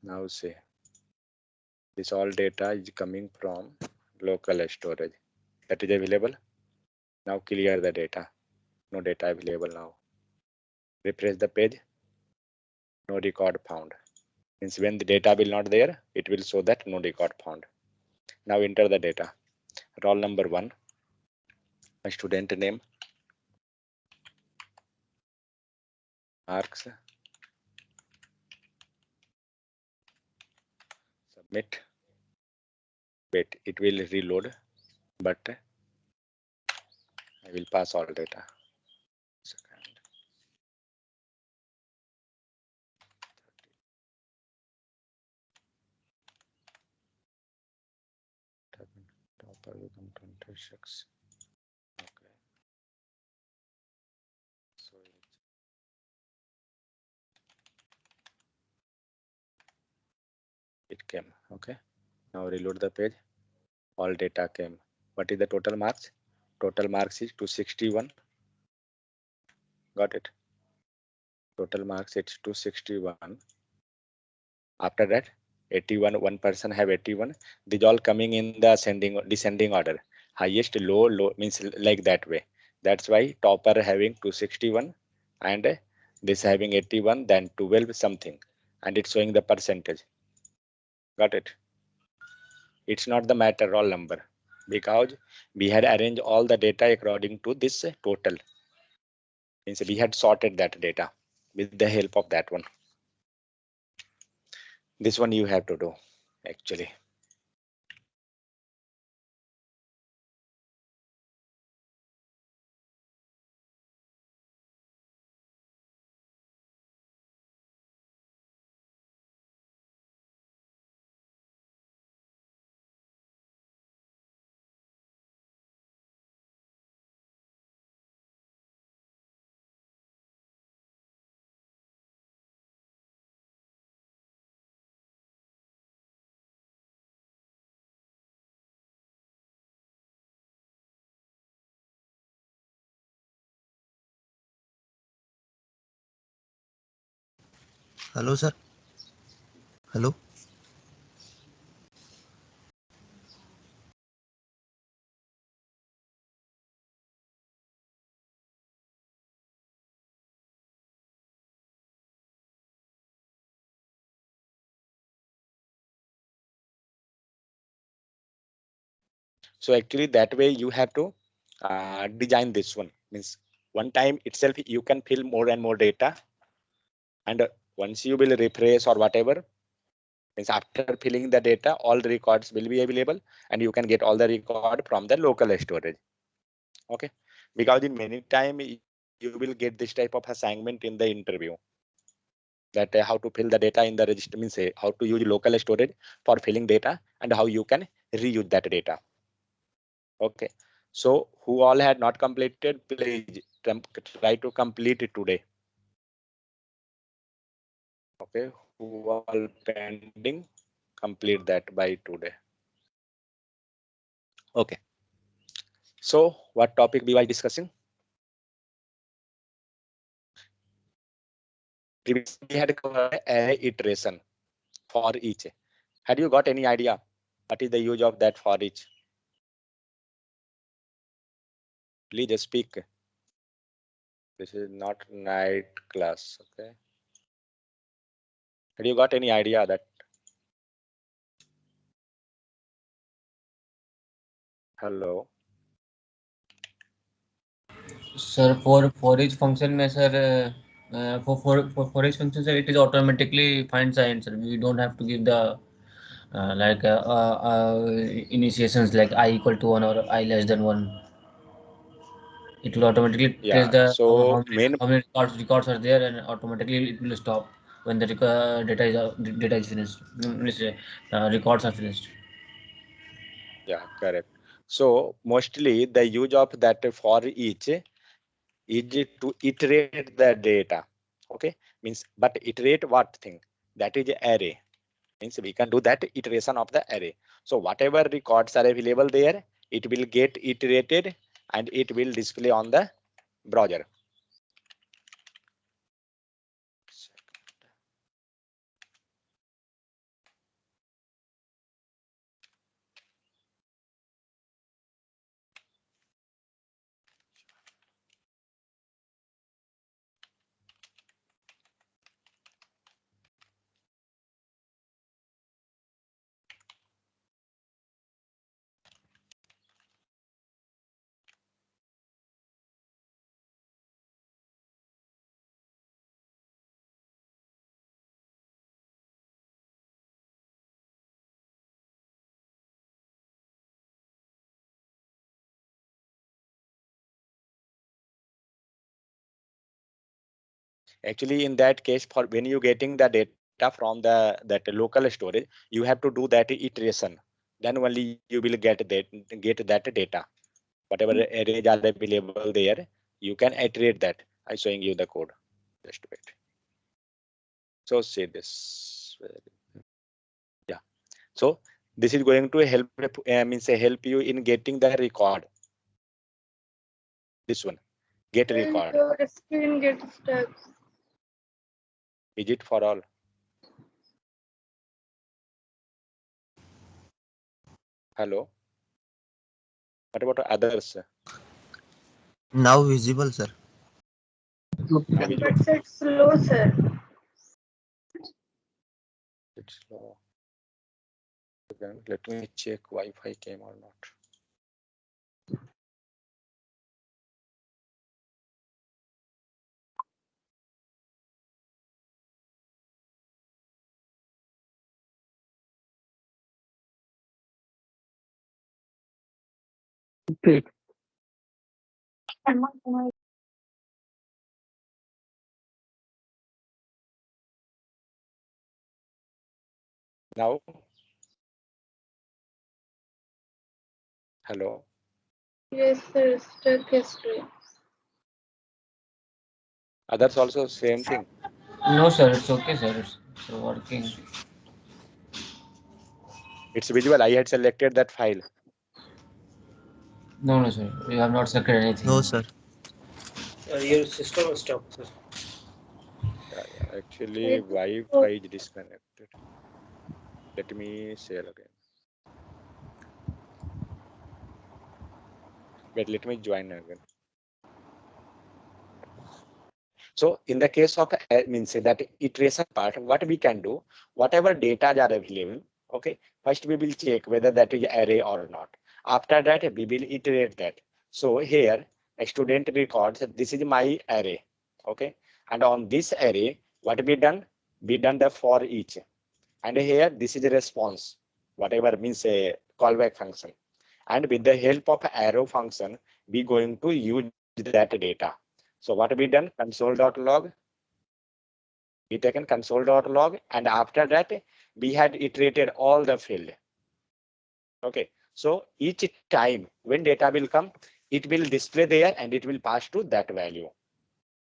Now say this all data is coming from local storage that is available. Now clear the data. No data available now. Refresh the page. No record found. Means when the data will not there, it will show that no record found. Now enter the data. Roll number 1, my student name, marks, submit. Wait, it will reload, but I will pass all data. Second. Topper become 26. Okay. So it came. Okay. Now reload the page. All data came. What is the total marks? Total marks is 261. Got it. Total marks it's 261. After that, 81. One person have 81. These all coming in the descending order. Highest, low, low means like that way. That's why topper having 261 and this having 81, then 12 something, and it's showing the percentage. Got it? It's not the matter roll number because we had arranged all the data according to this total. Means we had sorted that data with the help of that one. This one you have to do actually. Hello, sir. Hello. So actually that way you have to design this one. Means one time itself you can fill more and more data, and once you will refresh or whatever, means after filling the data all records will be available and you can get all the record from the local storage. Okay, because in many time you will get this type of assignment in the interview that how to fill the data in the register, means how to use local storage for filling data and how you can reuse that data. Okay, so who all had not completed, please try to complete it today. Okay, who all pending, complete that by today. Okay, so what topic we were discussing? Previously we had covered array iteration for each. Had you got any idea what is the use of that for each? Please speak. This is not night class. Okay, had you got any idea that? Hello. Sir, for each function में sir for each function sir it is automatically finds the answer. We don't have to give the initiations like I equal to 1 or I less than 1. It will automatically trace Yeah, the so main, how many records are there, and automatically it will stop when the data is finished. Records are finished. yeah, correct. So mostly the use of that for each is to iterate the data. Okay, means but iterate what thing? That is array. Means we can do that iteration of the array. So whatever records are available there, it will get iterated and it will display on the browser. Actually, in that case, for when you getting the data from that local storage, you have to do that iteration. Then only you will get that data. Whatever arrays are available there, you can iterate that. I'm showing you the code. Just wait. So see this. Yeah. So this is going to help means help you in getting the record. This one, get record. Your screen gets stuck. Is it for all? Hello. What about others? Now visible, sir. Now visible. But it's slow, sir. It's slow. Again, let me check Wi-Fi came or not. Okay. Now, hello. Yes, sir. Stuck history. Others also same thing. No, sir, it's okay, sir. It's working. It's visual. I had selected that file. No, no, sir. We have not selected anything. No, sir. Your system is stuck, sir. Yeah. Actually, Wi-Fi is disconnected. Let me share again. Wait, let me join again. So in the case of means that iteration part, what we can do, whatever data are available, okay, first we will check whether that is array or not. After that, we will iterate that. So here, a student records, this is my array, okay, and on this array, what be done? Be done the for each, and here this is a response, whatever means a callback function, and with the help of arrow function, we going to use that data. So what we done? Console.log. We taken console.log, and after that we had iterated all the field. Okay. So each time when data will come, it will display there and it will pass to that value.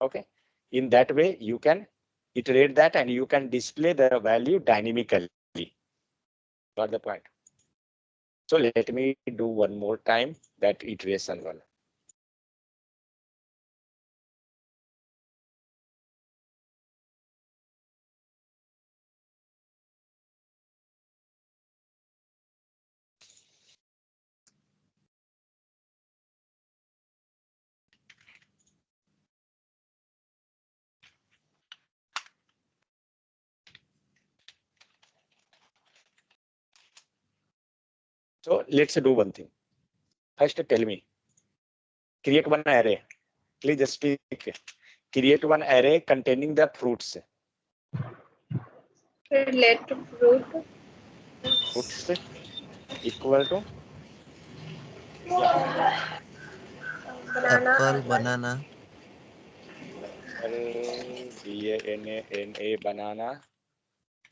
Okay. In that way, you can iterate that and you can display the value dynamically. Got the point? So let me do one more time that iteration one. So let's do one thing. First, tell me, create one array. Please just speak. Create one array containing the fruits. Let fruit. Fruits equal to, yeah, Banana. Apple, banana, apple, BANANA, banana,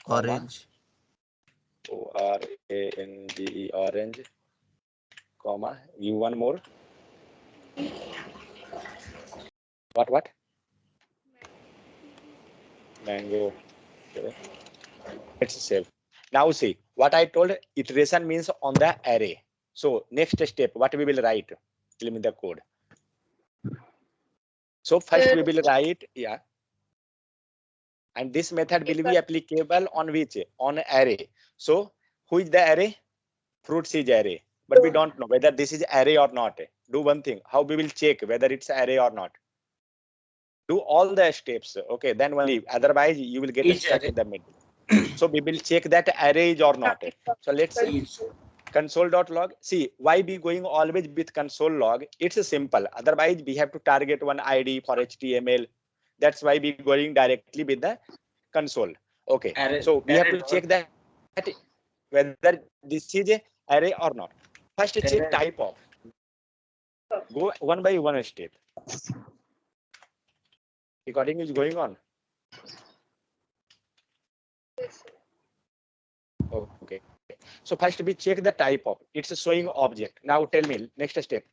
comma, orange, ORANGE, orange, comma, you one more. What? Mango. Okay. Let's save. Now see, what I told, iteration means on the array. So next step, what we will write? Tell me the code. So first we will write, yeah. And this method will be applicable on which? On array. So who is the array? Fruits is array. But we don't know whether this is array or not. Do one thing. How we will check whether it's array or not? Do all the steps. Okay, then only. Otherwise, you will get stuck in the middle. So we will check that array is or not. So let's see. Console.log. See, why be going always with console log? It's simple. Otherwise, we have to target one ID for HTML. That's why we going directly with the console. Okay. So we have to check that whether this is a array or not. First, check type of. Go one by one step. Recording is going on. Yes, sir. Okay. So first we check the type of it's a showing object. Now tell me next step.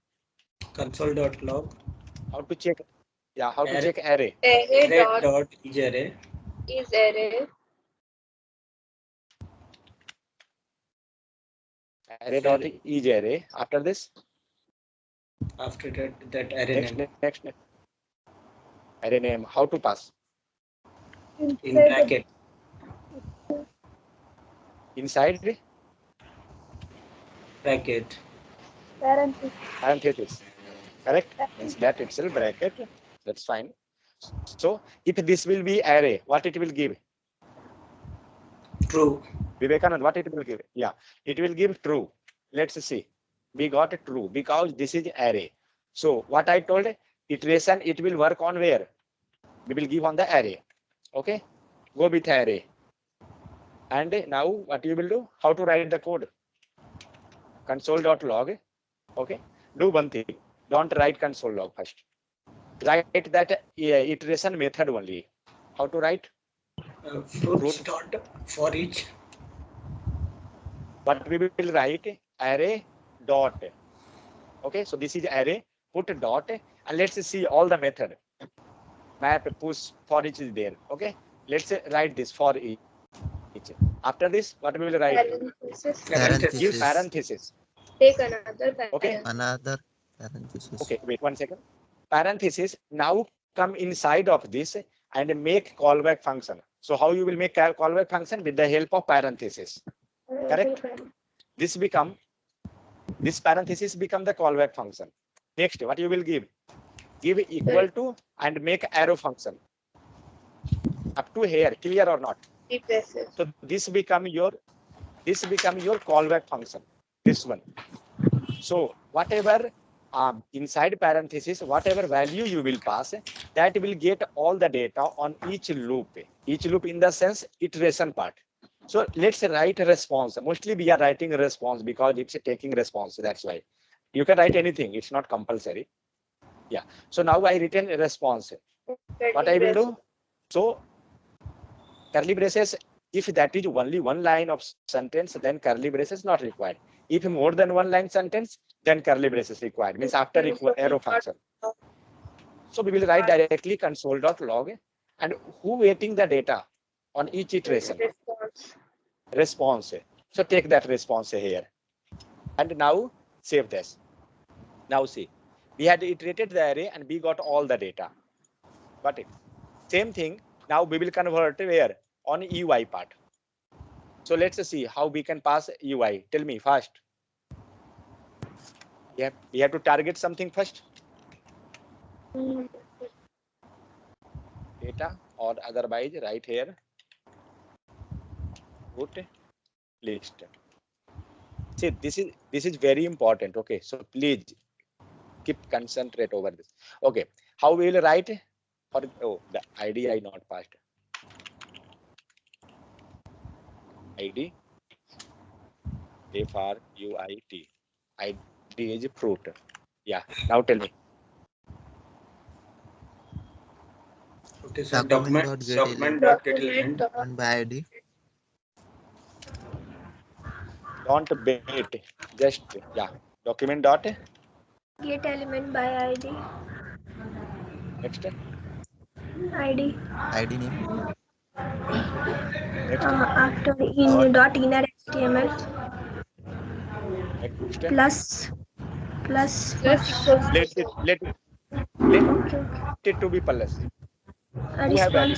Console.log How to check? Yeah, how to Array. check array? Array array dot dot is array. is array. Array dot is array. After this, After that array next name array name. How to pass? in Inside bracket. Inside Bracket. parenthesis. Correct? Means that itself bracket. That's fine. So if this will be array, what it will give? True. Vivekanand, what it will give? Yeah, it will give true. Let's see. We got it true because this is array. So what I told, iteration, it will work on where? We will give on the array. Okay, go with array. And now what you will do? How to write the code? Console.log. Okay, do one thing. Don't write console log first. Write that iteration method only. How to write? Fruits dot for each. What we will write? Array dot. Okay, so this is array. Put a dot and let's see all the method. Map, push, for each is there. Okay, let's write this for each. After this, what we will write? parenthesis. Give Parenthesis. parenthesis. Take another Okay. parenthesis. Another parenthesis. Okay, wait 1 second. Parenthesis now come inside of this and make callback function. So how you will make callback function? With the help of parenthesis. Correct? This parenthesis become the callback function. Next, what you will give? Give equal to and make arrow function. Up to here, clear or not? Replaces. So this become your callback function. This one. So whatever inside parenthesis, whatever value you will pass, that will get all the data on each loop. Each loop in the sense iteration part. So let's write a response. Mostly we are writing a response because it's taking response. That's why you can write anything. It's not compulsory. Yeah. So now I written a response. What I will do? So curly braces. If that is only one line of sentence, then curly braces not required. If more than one line sentence, then curly braces required. Means after arrow function. So we will write directly console.log and who waiting the data on each iteration? Response. So take that response here. And now save this. Now see, we had iterated the array and we got all the data. Got it? Same thing. Now we will convert where? On UI part. So let's see how we can pass UI. Tell me first. Yeah, we have to target something first. Data or otherwise right here. Put list. See, this is very important. Okay, so please keep concentrate over this. Okay, how we will write? For the ID I not passed. ID FRUIT. ID is fruit. Yeah. Now tell me. Okay, so Document document get element. and by ID. Don't wait. Just yeah. Document dot. Get element by ID. Next. ID. ID name. Next. After in dot inner HTML Next. plus Let it to be plus. Who have value?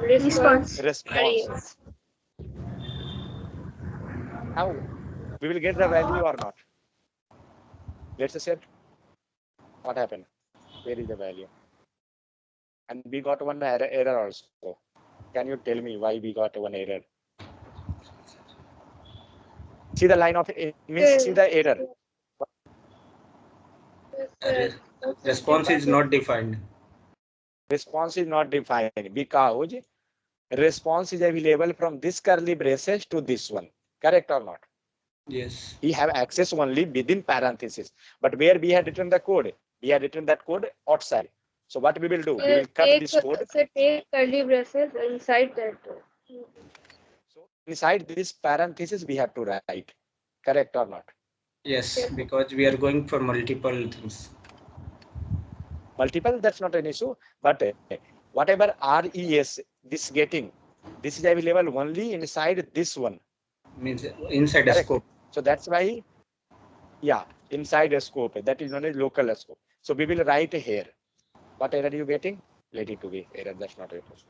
response. Response. Now we will get the value or not. Let's say what happened. Where is the value? And we got one error also. Can you tell me why we got one error? See the line of it means see the error. Response is not defined. Response is not defined because response is available from this curly braces to this one. Correct or not? Yes. We have access only within parentheses. But where we had written the code, we had written that code outside. So what we will do? We will cut this code. So take curly braces inside that. So inside this parenthesis, we have to write. Correct or not? Yes, because we are going for multiple things. Multiple, that's not an issue. But whatever RES, this getting, this is available only inside this one. Means inside a Correct. scope. So that's why, yeah, inside a scope, that is known as local scope. So we will write here. What error are you getting? Let it to be error, that's not a question.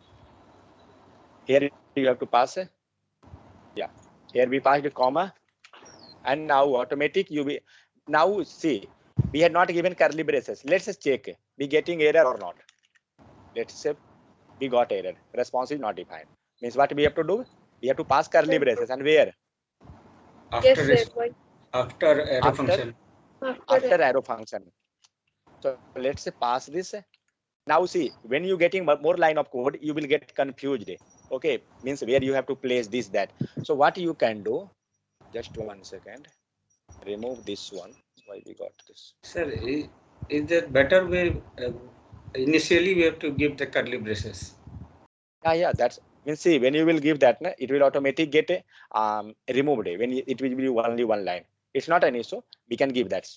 Here you have to pass. Yeah, here we passed a comma. And now automatic you be, now see, we had not given curly braces. Let's just check, we getting error or not. Let's say we got error, response is not defined. Means what we have to do? We have to pass curly braces, and where? After Yes, after arrow function. After arrow function. So let's say pass this. Now see, when you getting more line of code, you will get confused. Okay, means where you have to place this, that. So what you can do, just 1 second, remove this one. Why we got this? Sir, is there better way? Initially, we have to give the curly braces. Yeah, that's means see, when you will give that, it will automatically get removed when it will be only one line. It's not an issue, we can give that.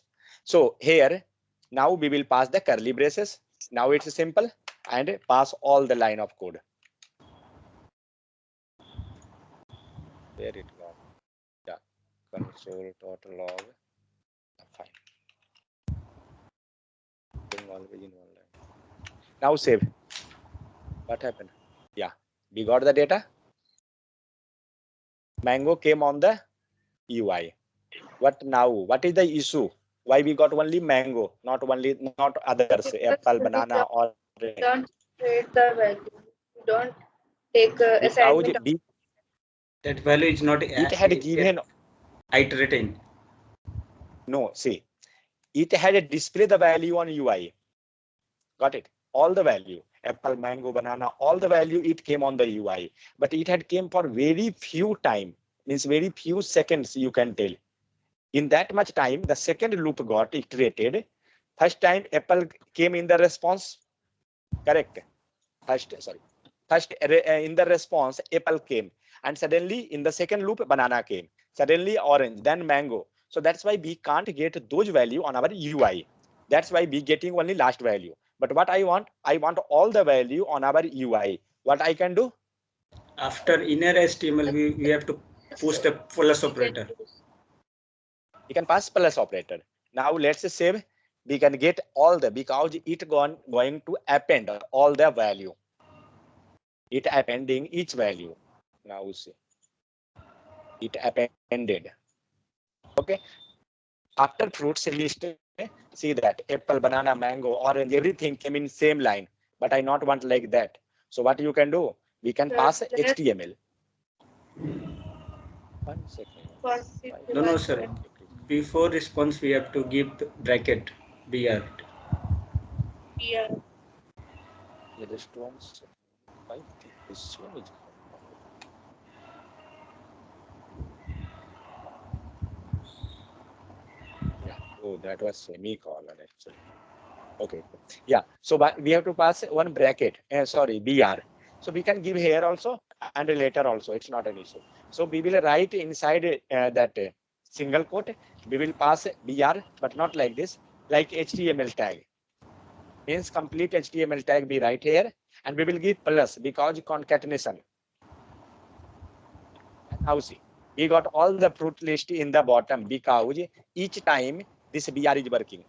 So here now we will pass the curly braces. Now it's simple, and pass all the line of code. There it gone. Yeah, console total log. Fine. Always in one line. Now save. What happened? Yeah, we got the data. Mango came on the UI. What now? What is the issue? Why we got only mango, not others, apple, banana, orange? Don't trade the value. Don't take Because assignment. That value is not it had given iterating. no. See, it had a display the value on UI. Got it? All the value, apple, mango, banana, all the value it came on the UI, but it had came for very few time, means very few seconds. You can tell. In that much time, the second loop got iterated. First time apple came in the response. Correct. First in the response apple came, and suddenly in the second loop banana came, suddenly orange, then mango. So that's why we can't get those value on our UI. That's why we getting only last value. But what I want all the value on our UI. What I can do? After inner HTML, we have to push the plus operator. We can pass plus operator. Now let's save. We can get all the, because it going to append all the value. It appending each value. Now see, it appended. Okay. After fruits list, see that apple, banana, mango, orange, everything came in same line. But I not want like that. So what you can do? We can pass HTML. 1 second. No, sir. Before response, we have to give bracket BR. Yeah. Just 1 second. Why this one is yeah. Oh, that was semicolon actually. Okay. Yeah. So we have to pass one bracket. Sorry, BR. So we can give here also and later also. It's not an issue. So we will write inside that single quote. We will pass BR, but not like this. Like HTML tag. Means complete HTML tag we write here, and we will give plus because concatenation. And now see, we got all the fruit list in the bottom because each time this BR is working.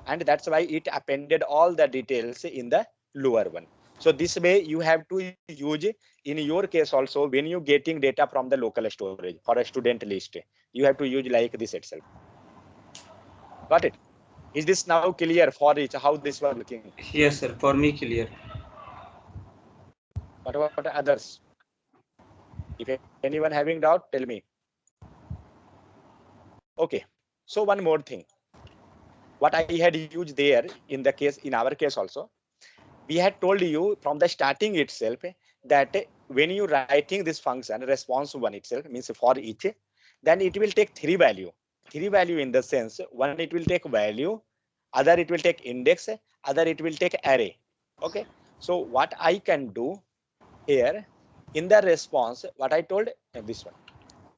And that's why it appended all the details in the lower one. So this way you have to use in your case also when you getting data from the local storage for a student list, you have to use like this itself. Got it? Is this now clear for each how this was looking? Yes, sir. For me, clear. What about others? If anyone having doubt, tell me. Okay. So one more thing. What I had used there in the case, in our case also, we had told you from the starting itself that when you writing this function response one itself, means for each, then it will take three value in the sense, one it will take value, other it will take index, other it will take array. Okay, so what I can do here in the response, what I told this one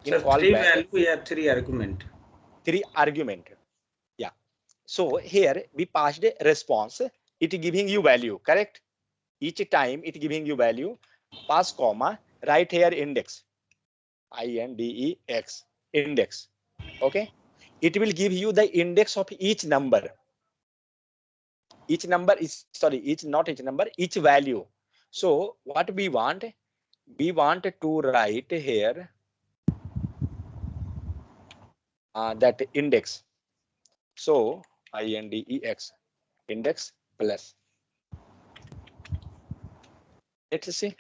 in So 3 callback, value, we have 3 argument. 3 argument. Yeah, so here we passed a response, it giving you value, correct? Each time it giving you value, pass comma, right here index, index, index. Okay, it will give you the index of each number. Each number is, sorry, not each number, each value. So what we want to write here that index. So index, index plus. Let's see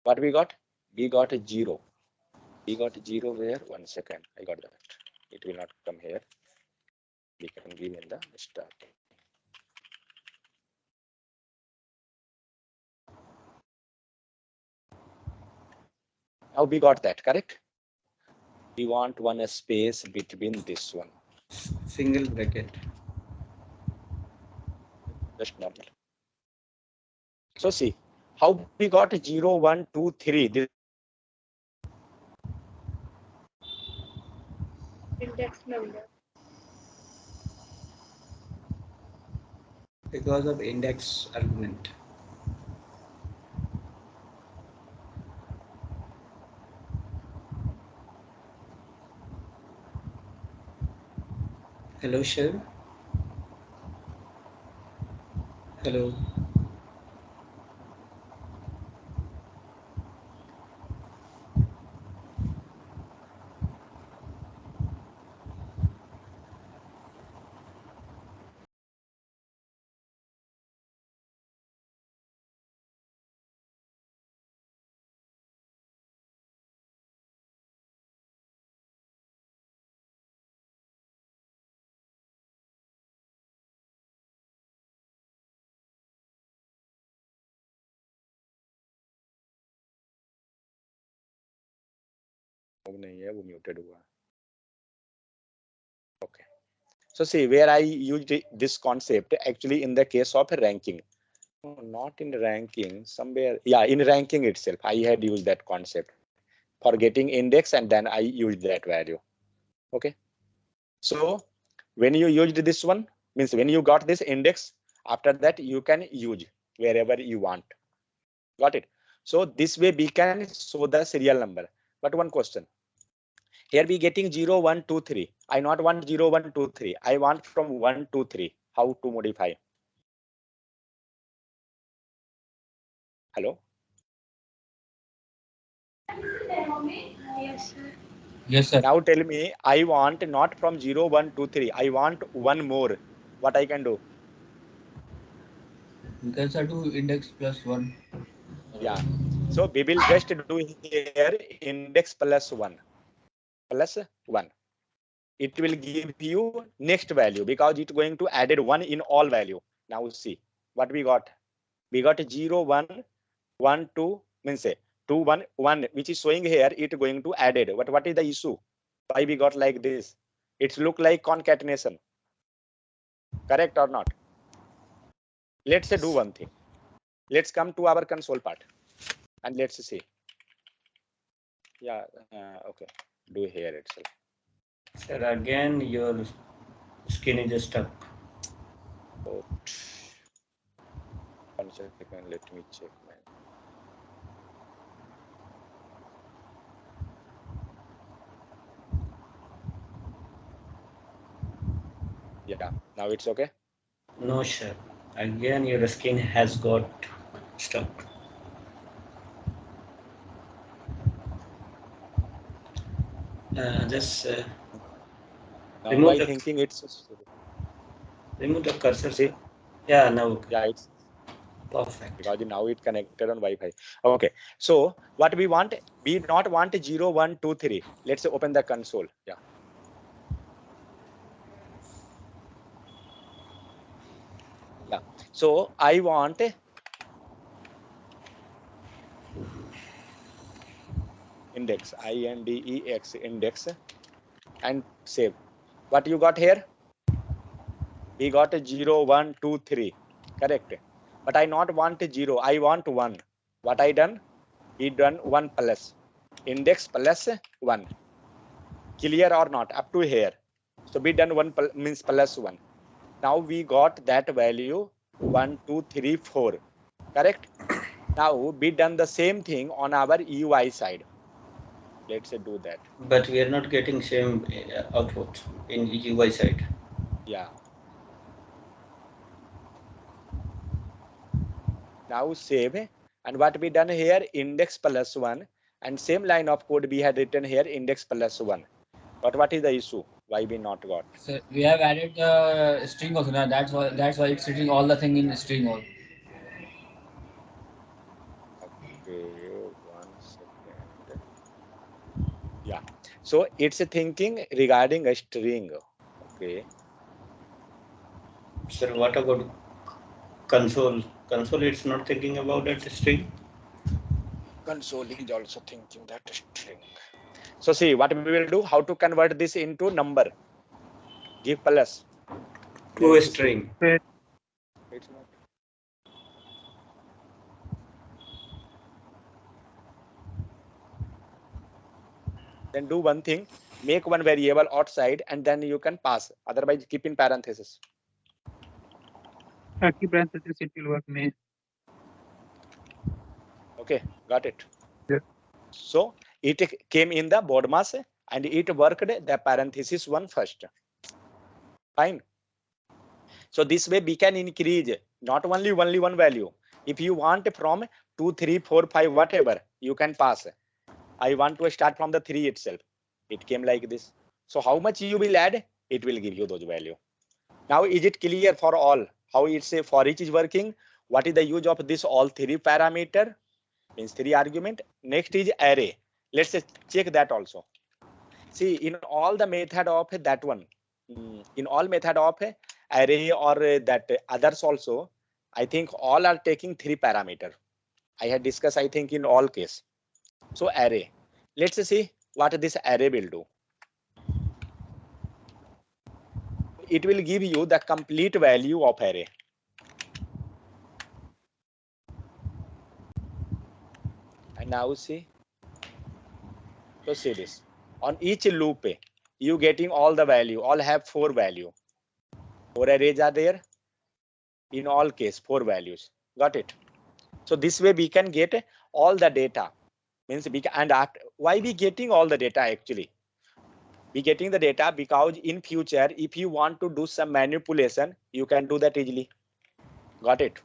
what we got. We got a 0. We got 0 where? 1 second. I got that. It will not come here. We can give in the start. Now we got that, correct? We want one space between this one. Single bracket. Just normal. So see how we got 0, 1, 2, 3. This Index number. Because of index argument. Hello, Shiv. Hello. नहीं है, वो muted हुआ. Okay. So see where I used this concept actually in the case of ranking. No, not in ranking, somewhere. Yeah, in ranking itself, I had used that concept for getting index and then I used that value. Okay. So when you used this one, means when you got this index, after that you can use wherever you want. Got it? So this way we can show the serial number. But one question. Here we getting 0, 1, 2, 3. I not want 0, 1, 2, 3. I want from 1 to 3. How to modify? Hello? Yes, sir. Yes, sir. Now tell me, I want not from 0, 1, 2, 3. I want one more. What I can do? You can start to index plus 1. Yeah. So we will just do here index plus 1. Plus 1. It will give you next value because it's going to added 1 in all value. Now see what we got. We got 0, 1, 1, 2, means say 2, 1, 1, which is showing here, it going to added. But what is the issue? Why we got like this? It's look like concatenation. Correct or not? Let's say do one thing. Let's come to our console part and let's see. Yeah, okay. Do here itself. Sir, again your skin is stuck. Oh, 1 second, let me check. Man. Yeah, now it's okay. No, sir. Again your skin has got stuck. Just Now remove I the thinking it's cursor. see. Sir. Yeah, now okay. Yeah, it's Perfect. because now it connected on Wi-Fi. Okay, so what we want, we not want 0, 1, 2, 3. Let's open the console. Yeah. Yeah. So I want index, index, index, and save. What you got here? We got 0, 1, 2, 3. correct? But I not want 0, I want 1. What I done? We done 1 plus index plus 1. Clear or not? Up to here. So we done 1 means plus 1. Now we got that value 1, 2, 3, 4. Correct? Now we done the same thing on our UI side. Let's do that. But we are not getting same output in UI side. Yeah. Now save, and what we done here, index plus 1, and same line of code we had written here, index plus 1. But what is the issue? Why we not got? So we have added the string also now. That's why it's sitting all the thing in string all. Okay, 1 second. Yeah. So it's thinking regarding a string. Okay. Sir, what about console? Console, it's not thinking about that string. Console is also thinking that string. So see what we will do, how to convert this into number. Give plus. To a Let's see. string. It's not. Then do one thing, make one variable outside and then you can pass. Otherwise keep in parenthesis. Keep parenthesis, it will work. May. Okay, got it. Yes. So it came in the board mass and it worked the parenthesis one first. Fine. So this way we can increase not only one value. If you want from 2, 3, 4, 5, whatever, you can pass. I want to start from the 3 itself. It came like this. So how much you will add, it will give you those value. Now is it clear for all how it's a for each is working? What is the use of this all 3 parameter? Means 3 argument. Next is array. Let's check that also. See, in all the method of that one, in all method of array or that others also, I think all are taking 3 parameter. I had discussed, I think, in all case. So array. Let's see what this array will do. It will give you the complete value of array. And now see. So see this. On each loop, you getting all the value. All have 4 value. 4 arrays are there. In all case, 4 values. Got it? So this way we can get all the data. Means we can, and after, why we getting all the data actually? We getting the data because in future, if you want to do some manipulation, you can do that easily. Got it?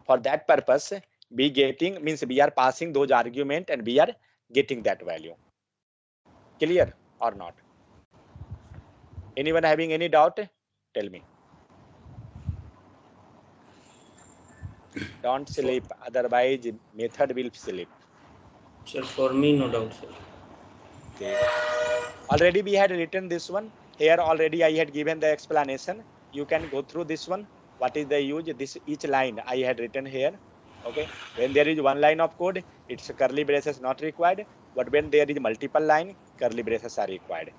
For that purpose, we getting means we are passing those argument and we are getting that value. Clear or not? Anyone having any doubt? Tell me. Don't sleep, otherwise method will sleep. Sir, for me, no doubt, sir. Okay. Already we had written this one. Here already I had given the explanation. You can go through this one. What is the use? This each line I had written here. Okay. When there is one line of code, it's curly braces not required. But when there is multiple line, curly braces are required.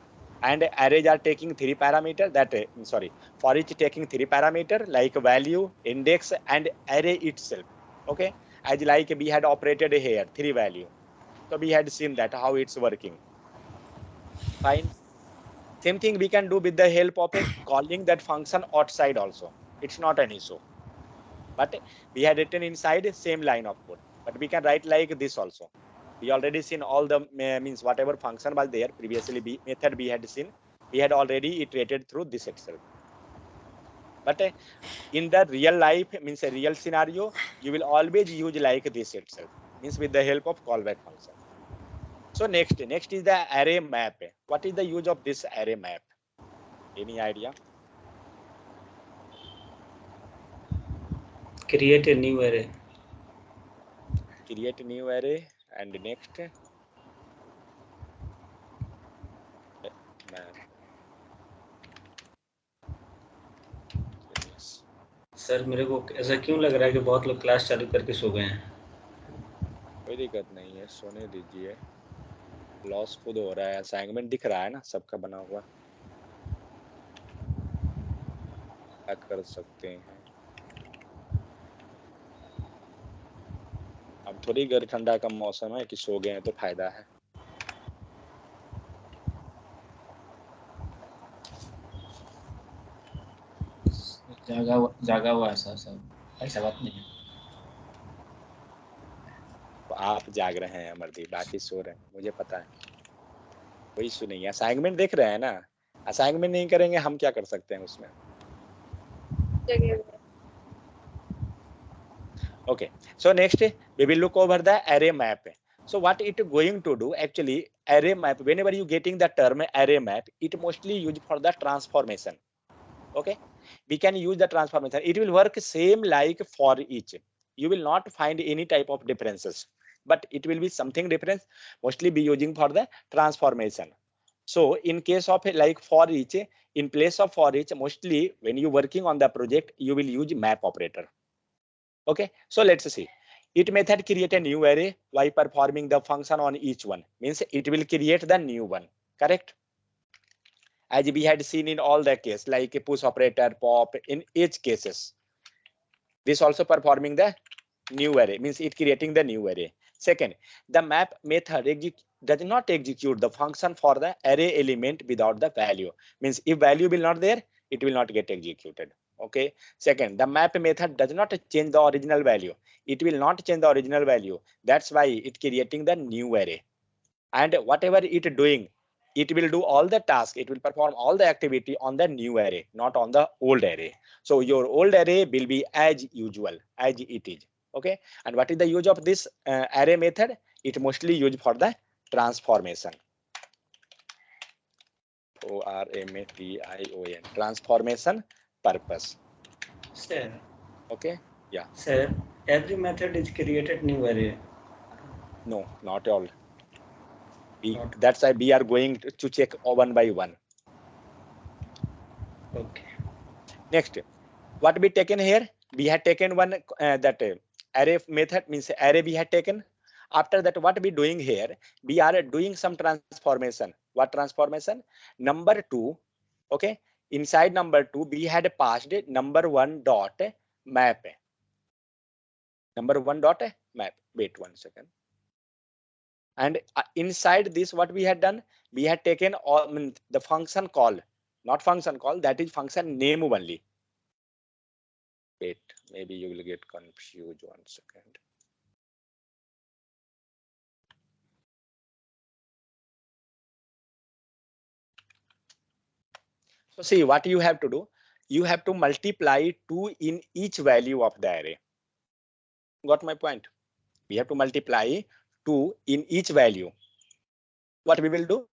And arrays are taking 3 parameter. That sorry, for each taking 3 parameter like value, index, and array itself. Okay. As like we had operated here 3 value. So we had seen that how it's working. Fine. Same thing we can do with the help of calling that function outside also. It's not an issue. But we had written inside same line of code. But we can write like this also. We already seen all the means whatever function was there previously method we had seen. We had already iterated through this itself. But in the real life means a real scenario, you will always use like this itself. Means with the help of callback function. So next is the array map. What is the use of this array map? Any idea? Create a new array. Create a new array and next map. Yes. Sir मेरे को ऐसा क्यों लग रहा है कि बहुत लोग क्लास चालू करके सो गए हैं? कोई दिक्कत नहीं है, सोने दीजिए. लॉस खुद हो रहा है, असाइनमेंट दिख रहा है ना सबका बना हुआ. क्या कर सकते हैं? थोड़ी गर्म ठंडा का मौसम है कि सो गए हैं तो फायदा है। जागा हुआ ऐसा सब ऐसा बात नहीं है। तो आप जाग रहे हैं अमरदीप, बाकी सो रहे हैं, मुझे पता है, कोई इशू नहीं है। असाइनमेंट देख रहे हैं ना, असाइनमेंट नहीं करेंगे हम क्या कर सकते हैं उसमें। Okay, so next we will look over the array map. So what it going to do actually, array map, whenever you getting the term array map, it mostly used for the transformation. Okay, we can use the transformation. It will work same like for each. You will not find any type of differences, but it will be something difference, mostly be using for the transformation. So in case of like for each, in place of for each, mostly when you working on the project, you will use map operator. Okay, so let's see. It method create a new array by performing the function on each one. Means it will create the new one. Correct? As we had seen in all the case, like push operator, pop, in each cases. This also performing the new array, means it creating the new array. Second, the map method does not execute the function for the array element without the value. Means if value will not there, it will not get executed. Okay. Second, the map method does not change the original value. It will not change the original value. That's why it creating the new array. And whatever it doing, it will do all the task. It will perform all the activity on the new array, not on the old array. So your old array will be as usual, as it is. Okay. And what is the use of this array method? It mostly used for the transformation. O-R-M-A-T-I-O-N, transformation purpose. Sir. Okay. Yeah. Sir, every method is created new array. No, not all. That's why we are going to check one by one. Okay. Next, what we taken here? We had taken one that array method, means array we had taken. After that, what we doing here? We are doing some transformation. What transformation? Number 2. Okay. Inside number 2, we had passed number 1 dot map. Number 1 dot map. Wait 1 second. And inside this, what we had done? We had taken all the function call, not function call. That is function name only. Wait, maybe you will get confused 1 second. So see what you have to do. You have to multiply 2 in each value of the array. Got my point? We have to multiply 2 in each value. What we will do?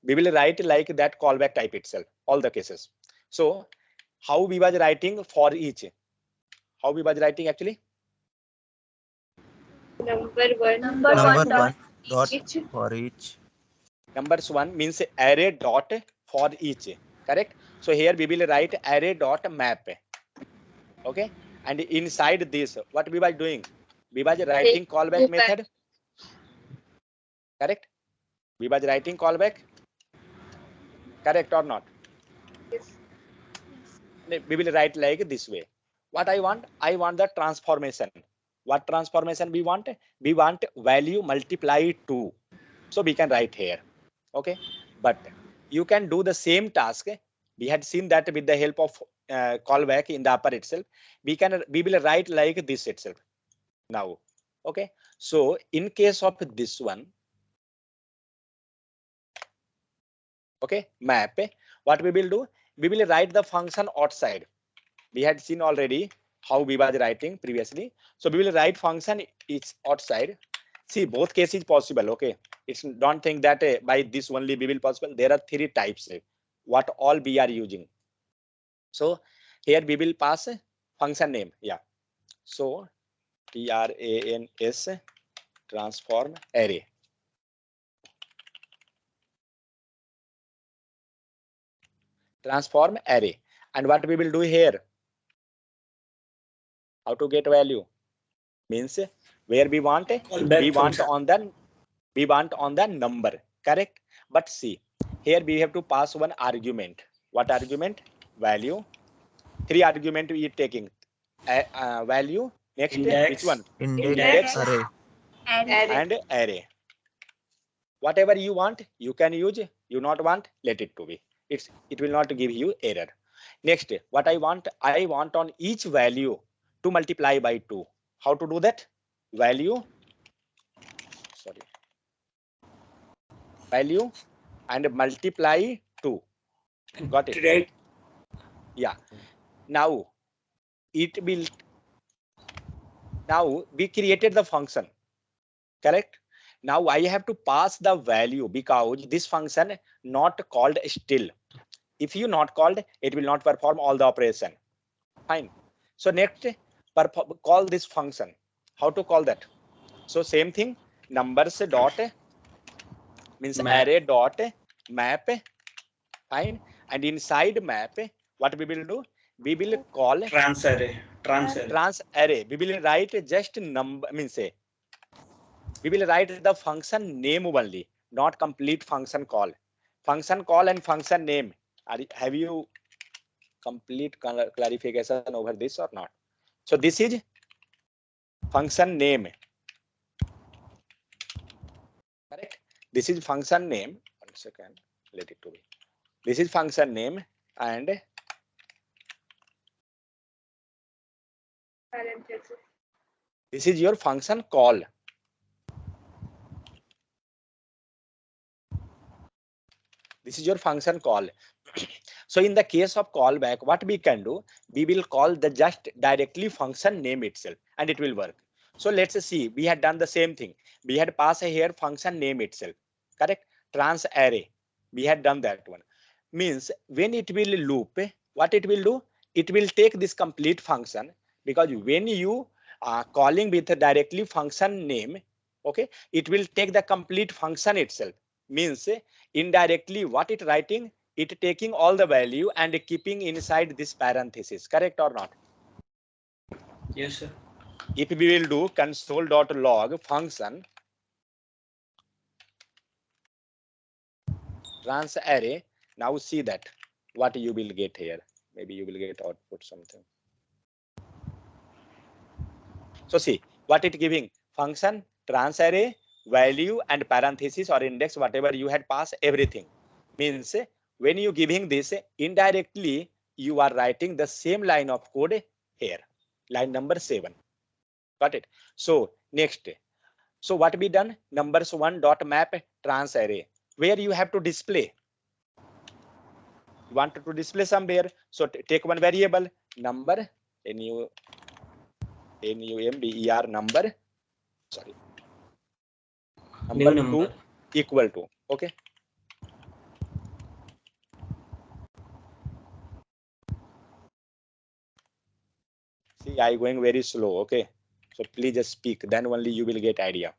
We will write like that callback type itself, all the cases. So how we was writing for each? How we was writing actually? Number one Number 1 dot each. for each. Numbers 1 means array dot for each. Correct? So here we will write array dot map. Okay, and inside this, what we were doing? We was writing callback method. Correct? We was writing callback. Correct or not? Yes. We will write like this way. What I want? I want the transformation. What transformation we want? We want value multiply 2. So we can write here. Okay, but you can do the same task. We had seen that with the help of callback in the upper itself. We will write like this itself now. Okay, so in case of this one, okay, map, what we will do? We will write the function outside. We had seen already how we was writing previously. So we will write function is outside. See, both cases possible. Okay, it's don't think that by this only we will possible. There are 3 types. What all we are using. So here we will pass function name. Yeah. So trans transform array. Transform array. And what we will do here? How to get value? Means where we want we want on the number. Correct? But see, here we have to pass one argument. What argument? Value. 3 argument we are taking. Value. Next, Index. which one? Index array. and array. Whatever you want, you can use. You not want, let it to be. It will not give you error. Next, what I want on each value to multiply by 2. How to do that? Value and multiply 2. Got it? Right. Yeah. Now we created the function, correct? Now I have to pass the value because this function not called still. If you not called, it will not perform all the operation. Fine. So next, call this function. How to call that? So same thing, numbers dot means array dot map. Fine. And inside map, what we will do? We will call Trans array. trans array. We will write just number, means say we will write the function name only, not complete function call. Function call and function name. Have you complete clarification over this or not? So this is function name. Correct. This is function name. 1 second. Let it to be. This is function name and Parenthesis. this is your function call. This is your function call. So in the case of callback, what we can do, we will call the just directly function name itself and it will work. So let's see, we had done the same thing. We had passed here function name itself, correct? Trans array, we had done that one. Means when it will loop, what it will do? It will take this complete function, because when you are calling with a directly function name, okay, it will take the complete function itself. Means indirectly what it writing, it taking all the value and keeping inside this parenthesis, correct or not? Yes, sir. If we will do console.log function trans array, now see that what you will get here. Maybe you will get output something. So see what it giving, function trans array, value and parenthesis or index, whatever you had passed, everything. Means when you giving this, indirectly you are writing the same line of code here, line number 7. Got it? So next, so what we done? Numbers 1 dot map trans array, where you have to display. You want to display somewhere, so take one variable number, number, sorry, number 2 equal to, okay. See, I going very slow, okay. So please just speak, then only you will get idea.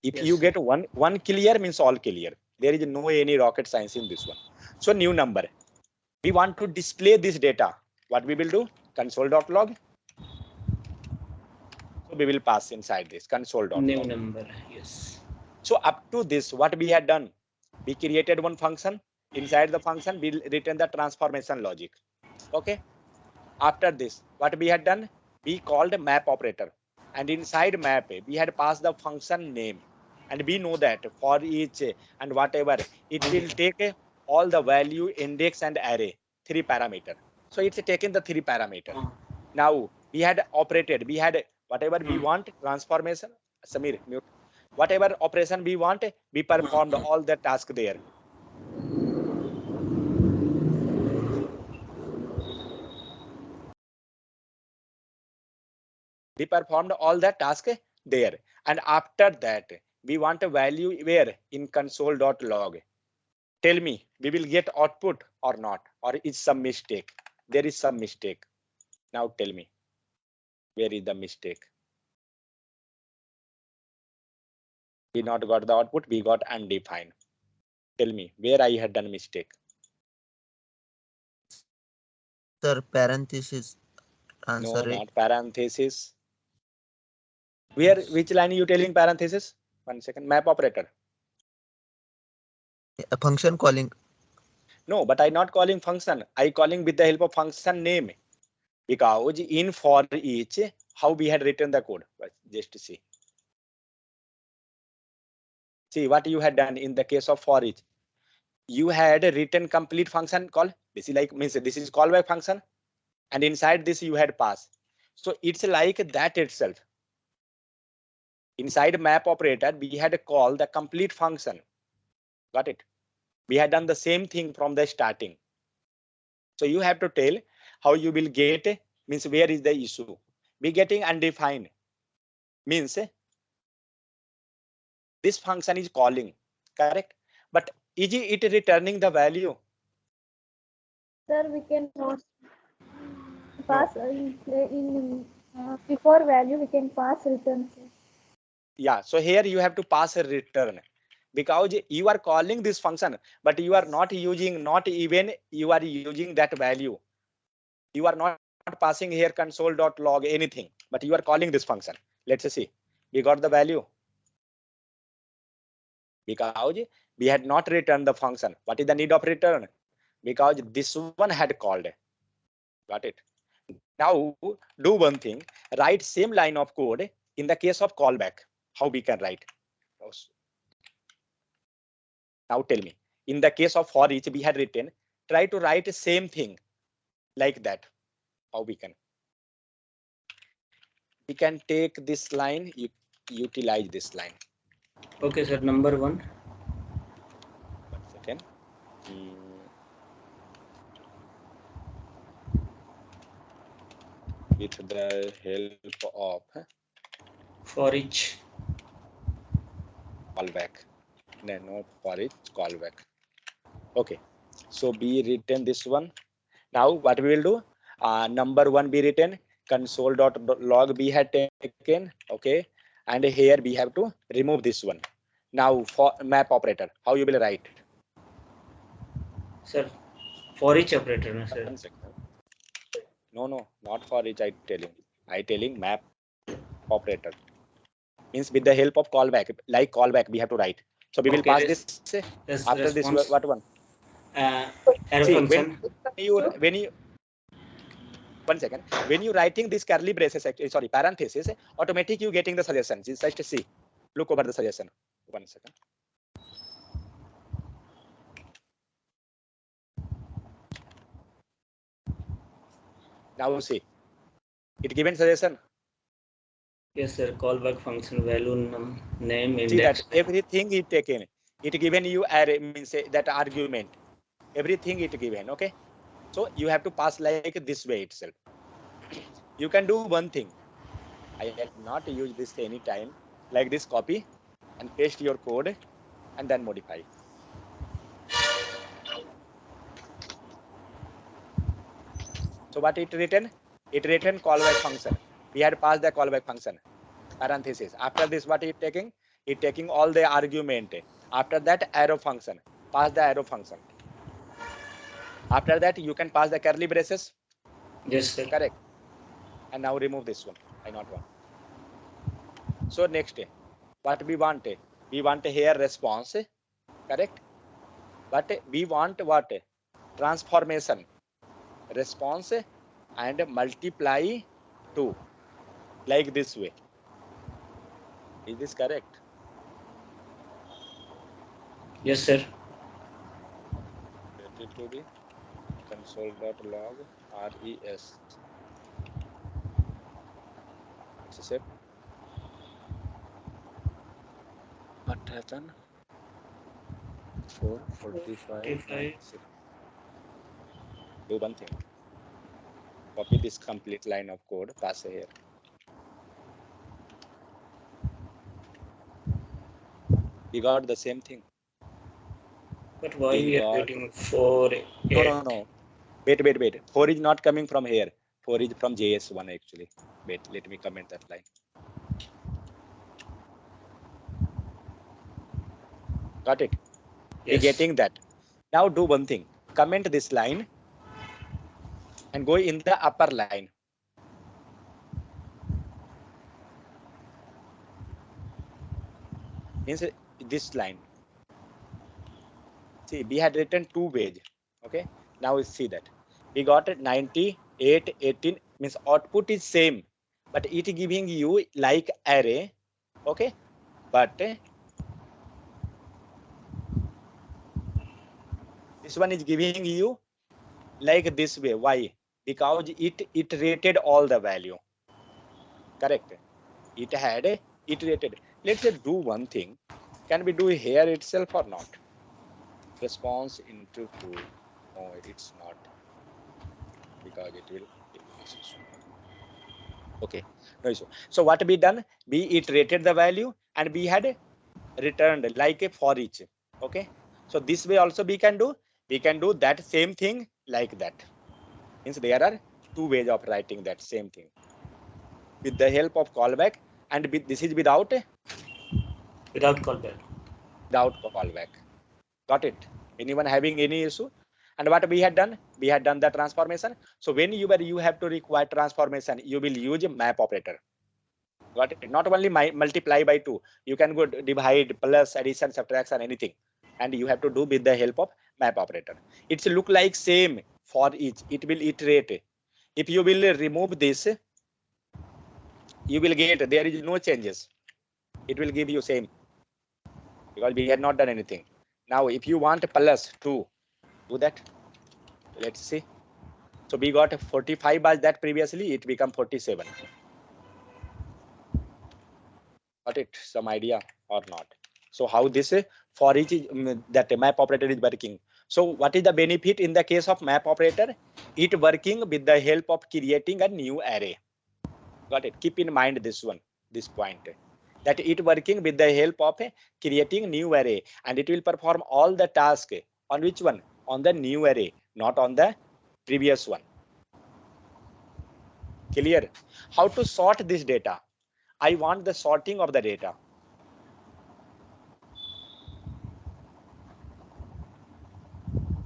If Yes, you sir. get one clear, means all clear. There is no any rocket science in this one. So new number, we want to display this data. What we will do? Console.log. So we will pass inside this console.log. New number. Yes. So up to this, what we had done? We created one function. Inside the function, we written the transformation logic. Okay. After this, what we had done? We called map operator, and inside map, we had passed the function name, and we know that for each and whatever, it will take all the value, index and array, 3 parameter. So it's taken the 3 parameter. Now we had operated, we had whatever we want, transformation, Samir, mute. Whatever operation we want, we performed all the task there. We performed all the task there. And after that, we want a value where in console.log. Tell me, we will get output or not, or is some mistake? There is some mistake. Now tell me, where is the mistake? We not got the output, we got undefined. Tell me, where I had done mistake? Sir, parenthesis No, answer. not parenthesis. Where, which line are you telling parenthesis? 1 second, map operator. A function calling. No, but I not calling function. I calling with the help of function name. Because in for each, how we had written the code. Just to see. See what you had done in the case of for each. You had a written complete function call. This is like means this is callback function, and inside this you had pass. So it's like that itself. Inside map operator, we had to call the complete function. Got it? We had done the same thing from the starting. So you have to tell how you will get, means where is the issue. We getting undefined means this function is calling, correct? But is it returning the value? Sir, we can pass before value we can pass return. Yeah, so here you have to pass a return because you are calling this function, but you are not using, not even you are using that value. You are not passing here console.log anything, but you are calling this function. Let's see, we got the value because we had not returned the function. What is the need of return? Because this one had called. Got it? Now do one thing, write same line of code in the case of callback. How we can write? Now tell me, in the case of for each we had written, try to write the same thing like that. How we can? We can take this line, you utilize this line. Okay, sir. Number 1. 1 second. With the help of For each. callback. No, for each callback. Okay, so be written this one. Now what we will do? Number 1 be written, console.log we had taken. Okay, and here we have to remove this one. Now for map operator, how you will write? Sir, for each operator, no, sir. 1 second. No, not for each. I telling map operator means with the help of callback, like callback we have to write. So we will Okay, pass this after this. response. What one? Arrow See, function. when you 1 second, when you writing this curly braces, sorry, parenthesis, automatic you getting the suggestion. Just see, look over the suggestion. 1 second. Now see, it given suggestion. Yes, sir. Callback function value name See index. that everything is taken. It given you array means that argument. Everything it given. Okay, so you have to pass like this way itself. You can do one thing. I had not used this any time. Like this, copy and paste your code and then modify. So what it written? It written callback function. We had passed the callback function. Parenthesis. After this, what it taking? It taking all the argument. After that, arrow function. Pass the arrow function. After that, you can pass the curly braces. Yes, sir. Correct. And now remove this one. I not want. So next, what we want? We want here response. Correct. But we want what? Transformation. Response and multiply 2. Like this way. Is this correct? Yes, sir. Let it to be console.log res. It's set. What happened? 4:45. Do one thing. Copy this complete line of code. Pass here. We got the same thing. But why we are waiting for No. Wait. 4 is not coming from here. 4 is from JS1 actually. Wait, let me comment that line. Got it? Yes. We're getting that. Now do one thing. Comment this line and go in the upper line. Means this line. See, we had written 2 ways. Okay. Now we see that. We got it 98, 18 means output is same, but it giving you like array. Okay. But This one is giving you like this way. Why? Because it iterated all the value. Correct. It had iterated. Let's say do one thing. Can we do here itself or not? Response into true. No, it's not, because it will give this issue. Okay, no issue. So what we done? We iterated the value and we had returned like a for each. Okay, so this way also we can do. We can do that same thing like that. Means there are two ways of writing that same thing with the help of callback, and this is without callback. without callback. Got it? Anyone having any issue? And what we had done? We had done the transformation. So when you have to require transformation, you will use a map operator. Got it? Not only multiply by 2, you can go divide, plus, addition, subtraction, anything, and you have to do with the help of map operator. It's look like same for each. It will iterate. If you will remove this, you will get there is no changes. It will give you same, because we had not done anything. Now if you want plus 2, do that. Let's see. So we got 45 as that previously, it become 47. Got it? Some idea or not? So how this for each that map operator is working. So what is the benefit in the case of map operator? It working with the help of creating a new array. Got it? Keep in mind this one, this point, that it working with the help of creating new array, and it will perform all the task on which one? On the new array, not on the previous one. Clear? How to sort this data? I want the sorting of the data.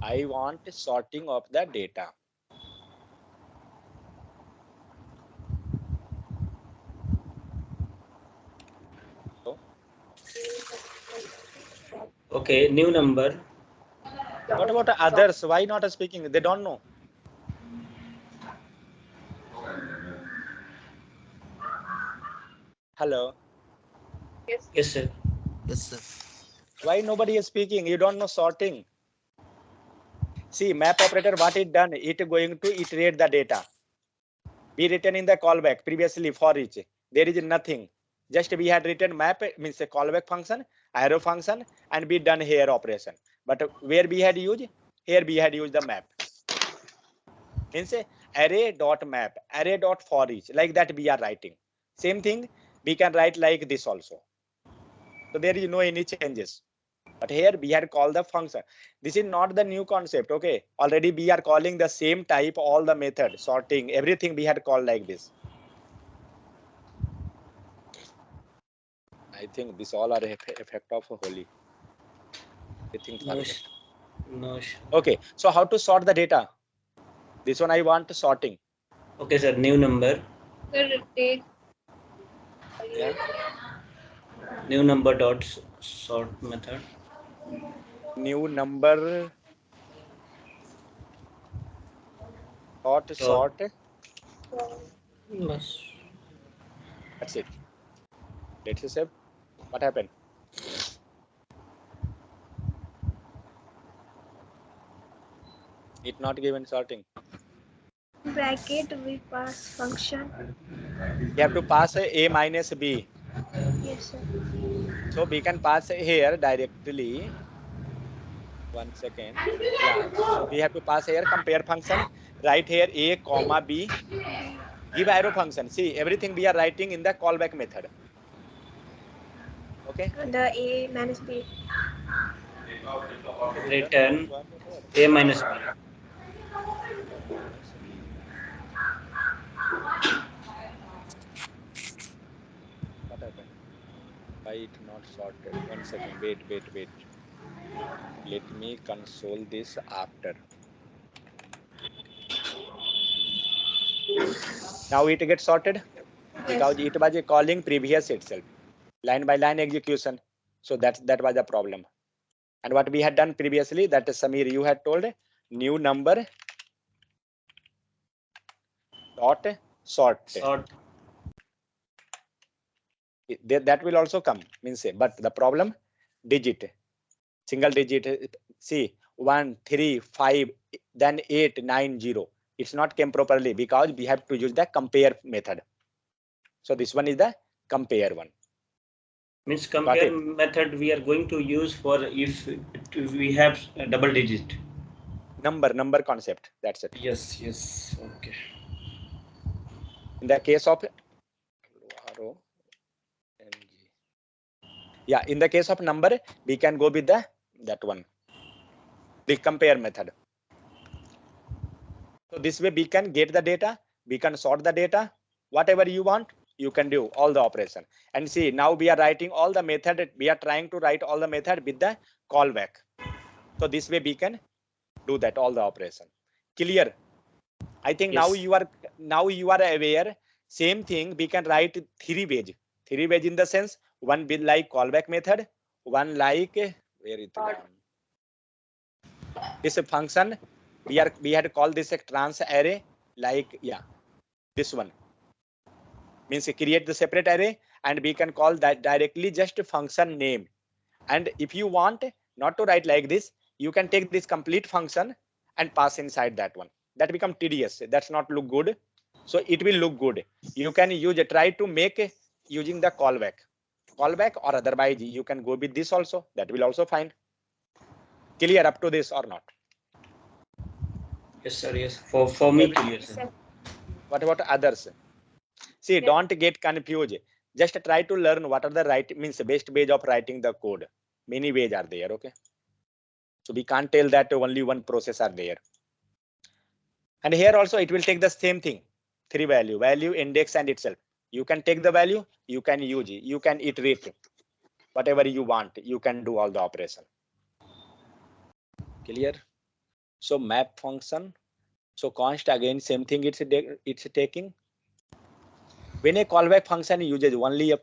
I want sorting of the data. So, Okay, new number. what about others? Why not speaking? They don't know. Hello. Yes, sir. Yes, sir. Why nobody is speaking? You don't know sorting. See, map operator, what it done? It going to iterate the data. We written in the callback previously for each. There is nothing. Just we had written map, means a callback function, arrow function, and we done here operation. But where we had used? Here we had used the map. Means a array dot map, array dot for each. Like that we are writing. Same thing we can write like this also. So there is no any changes. But here we had called the function. This is not the new concept. Okay, already we are calling the same type, all the method, sorting, everything we had called like this. I think this all are effect of Holi. Everything No, forget. no. Okay, so how to sort the data? This one I want sorting. Okay, sir. New number. Sir, take Yeah. New number dot sort method. New number dot sort. Yes. That's it. Let's save. What happened? It not given sorting. Bracket we pass function. You have to pass a minus b. Yes, sir. So we can pass here directly. 1 second. Yeah. So we have to pass here compare function. Write here a comma b. Give arrow function. See, everything we are writing in the callback method. Okay. The A minus B. Return a minus b. Minus b. What happened? Why it not sorted? 1 second. Wait. Let me console this after. Now it gets sorted because it was a calling previous itself, line by line execution. So that was the problem. And what we had done previously, that Samir, you had told new number dot sort. That will also come, means, but the problem digit. single digit. See 1, 3, 5, then 8, 9, 0. It's not came properly because we have to use the compare method. So this one is the compare one. Means compare method we are going to use for if we have a double digit. Number concept. That's it. Yes, yes. Okay. In the case of yeah, in the case of number, we can go with that one, the compare method. So this way we can get the data, we can sort the data, whatever you want, you can do all the operation. And see, now we are writing all the method, we are trying to write all the method with the callback. So this way we can do that all the operation. Clear? I think Yes. now you are aware. Same thing we can write three ways. Three ways in the sense one will like callback method, one like where it is a function. We had to call this a trans array, like yeah, this one means create the separate array, and we can call that directly just a function name. And if you want not to write like this, you can take this complete function and pass inside that one. That become tedious. That's not look good. So it will look good. You can try to make using the callback, or otherwise you can go with this also. That will also fine. Clear up to this or not? Yes, sir. Yes. For me, clear, sir. What about others? See, Yeah. don't get confused. Just try to learn what are the best ways of writing the code. Many ways are there. Okay. So we can't tell that only one process are there. And here also it will take the same thing. Three value, index, and itself. You can take the value, you can use it, you can iterate whatever you want, you can do all the operation. Clear? So map function. So const again, same thing it's taking. When a callback function uses only a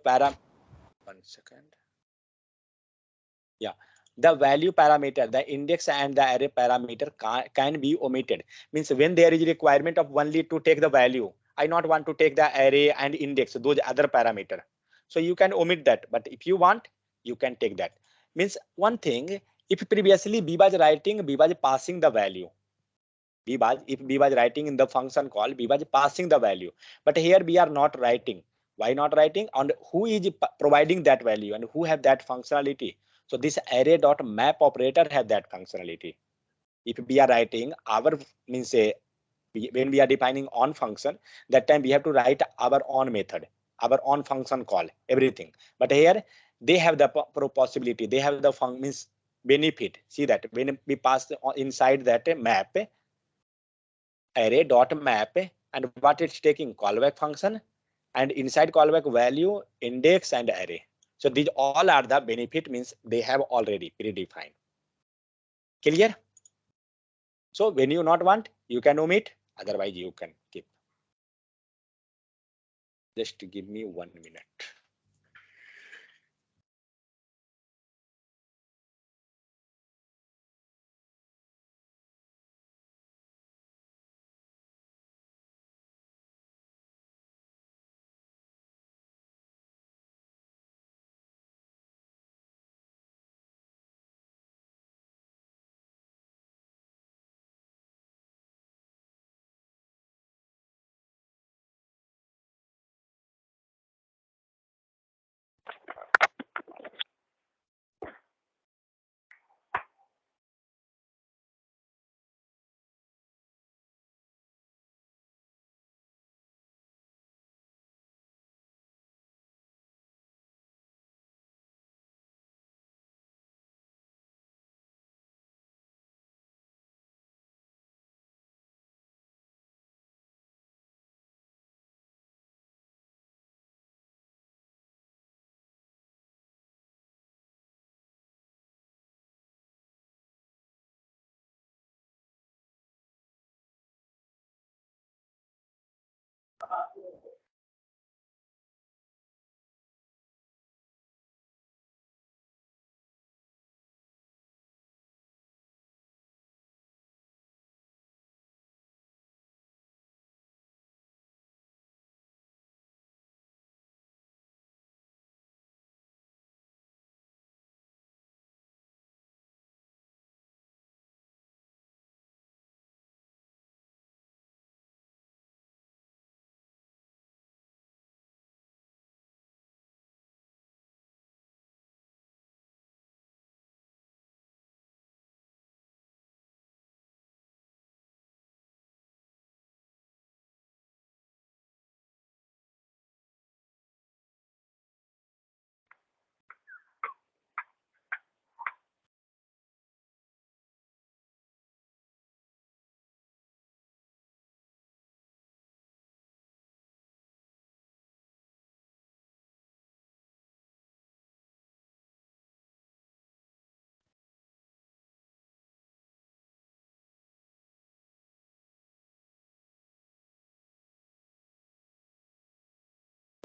one second. Yeah, the value parameter, the index and the array parameter can be omitted. Means when there is requirement of only to take the value, I not want to take the array and index, those other parameter. So you can omit that, but if you want, you can take that. Means one thing, if previously we was passing the value. If we was writing in the function call, we was passing the value. But here we are not writing. Why not writing? And who is providing that value and who have that functionality? So this array dot map operator have that functionality. If we are writing our means when we are defining on function, that time we have to write our own method, our own function call, everything. But here they have the possibility, they have the means benefit. See that when we pass inside that map array dot map, and what it's taking callback function, and inside callback value, index, and array. So these all are the benefit, means they have already predefined. Clear? So when you not want, you can omit, otherwise you can keep. Just give me 1 minute.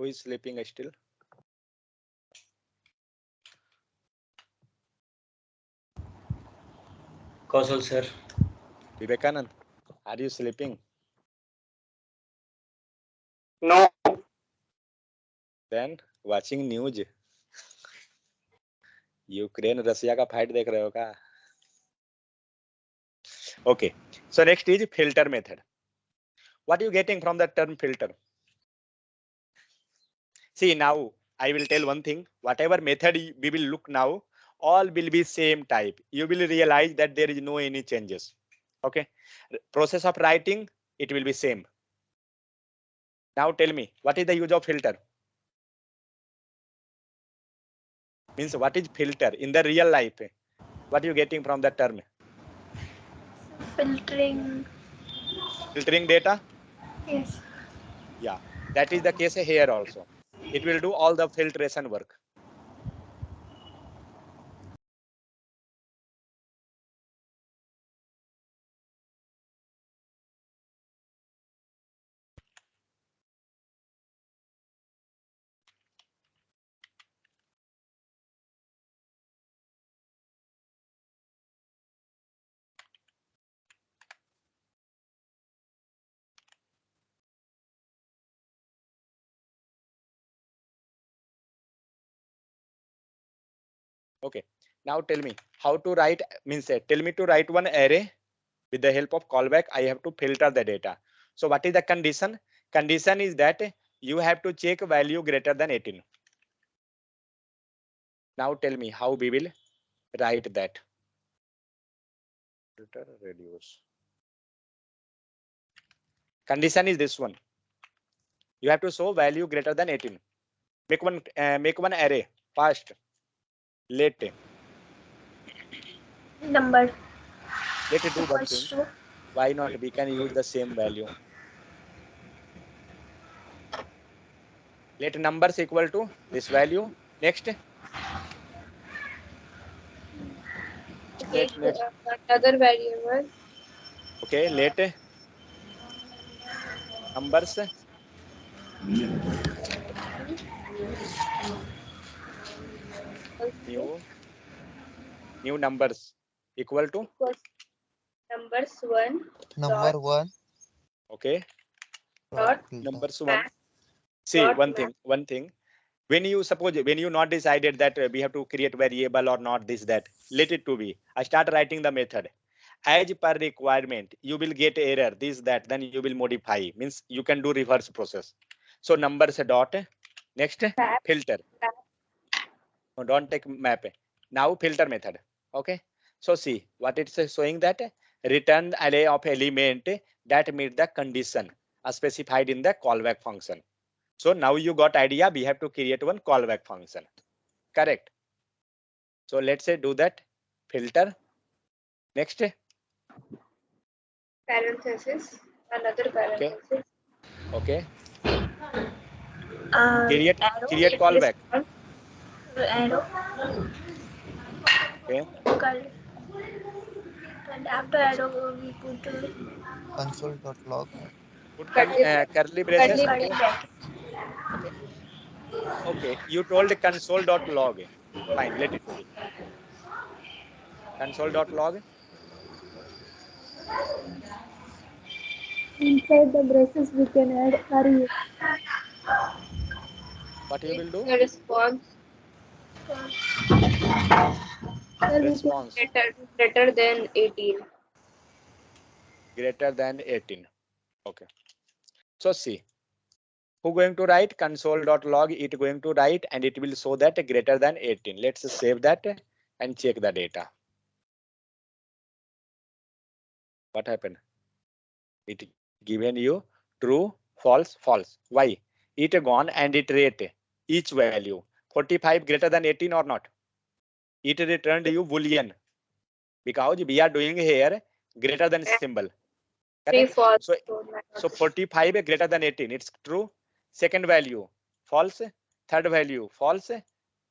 Who is sleeping still? Kausal sir. Vivekanand, are you sleeping? No. Then watching news. Ukraine Russia का fight देख रहे हो क्या? Okay, so next is filter method. What are you getting from the term filter? See, now I will tell one thing. Whatever method we will look now, all will be same type. You will realize that there is no any changes. Okay, process of writing, it will be same. Now tell me, what is the use of filter? Means what is filter in the real life? What are you getting from the term? Filtering. Filtering data? Yes. Yeah, that is the case here also. It will do all the filtration work. Okay, now tell me how to write, means tell me to write one array with the help of callback. I have to filter the data. So what is the condition? Condition is that you have to check value greater than 18. Now tell me how we will write that. Filter reduce. Condition is this one. You have to show value greater than 18. Make one array fast. Let Number let it do one equals thing. to Why not? We can use the same value. Let numbers equal to this value. Next. Get Next. another variable. Okay, let numbers new numbers equal to Equals numbers 1 Number dot one. okay dot Filter. numbers one. math See dot one math. thing when you suppose when you not decided that we have to create variable or not this that, let it to be. I start writing the method as per requirement. You will get error this that, then you will modify, means you can do reverse process. So numbers dot next Map. filter. No, don't take map. Now filter method. Okay, so see what it's showing, that return array of element that meet the condition specified in the callback function. So now you got idea, we have to create one callback function. Correct. So let's say do that filter. Next. Parenthesis. Another parenthesis. Okay. arrow. Create callback. Arrow. Okay. And after arrow we put Console.log. Put Curly curly braces. curly Okay. Okay. Okay. You told console.log. Fine. Let it to be console.log. Inside the braces we can add array. What you will do? The response. Sir, we can Response greater than 18. greater than 18. Okay. So see, who going to write console.log, it going to write and it will show that greater than 18. Let's save that and check the data. What happened? It given you true, false, false. Why? It gone and it rate each value 45 greater than 18 or not. It returned you boolean because we are doing here greater than symbol. Three Correct? false. So 45 greater than 18, it's true. Second value false. Third value false.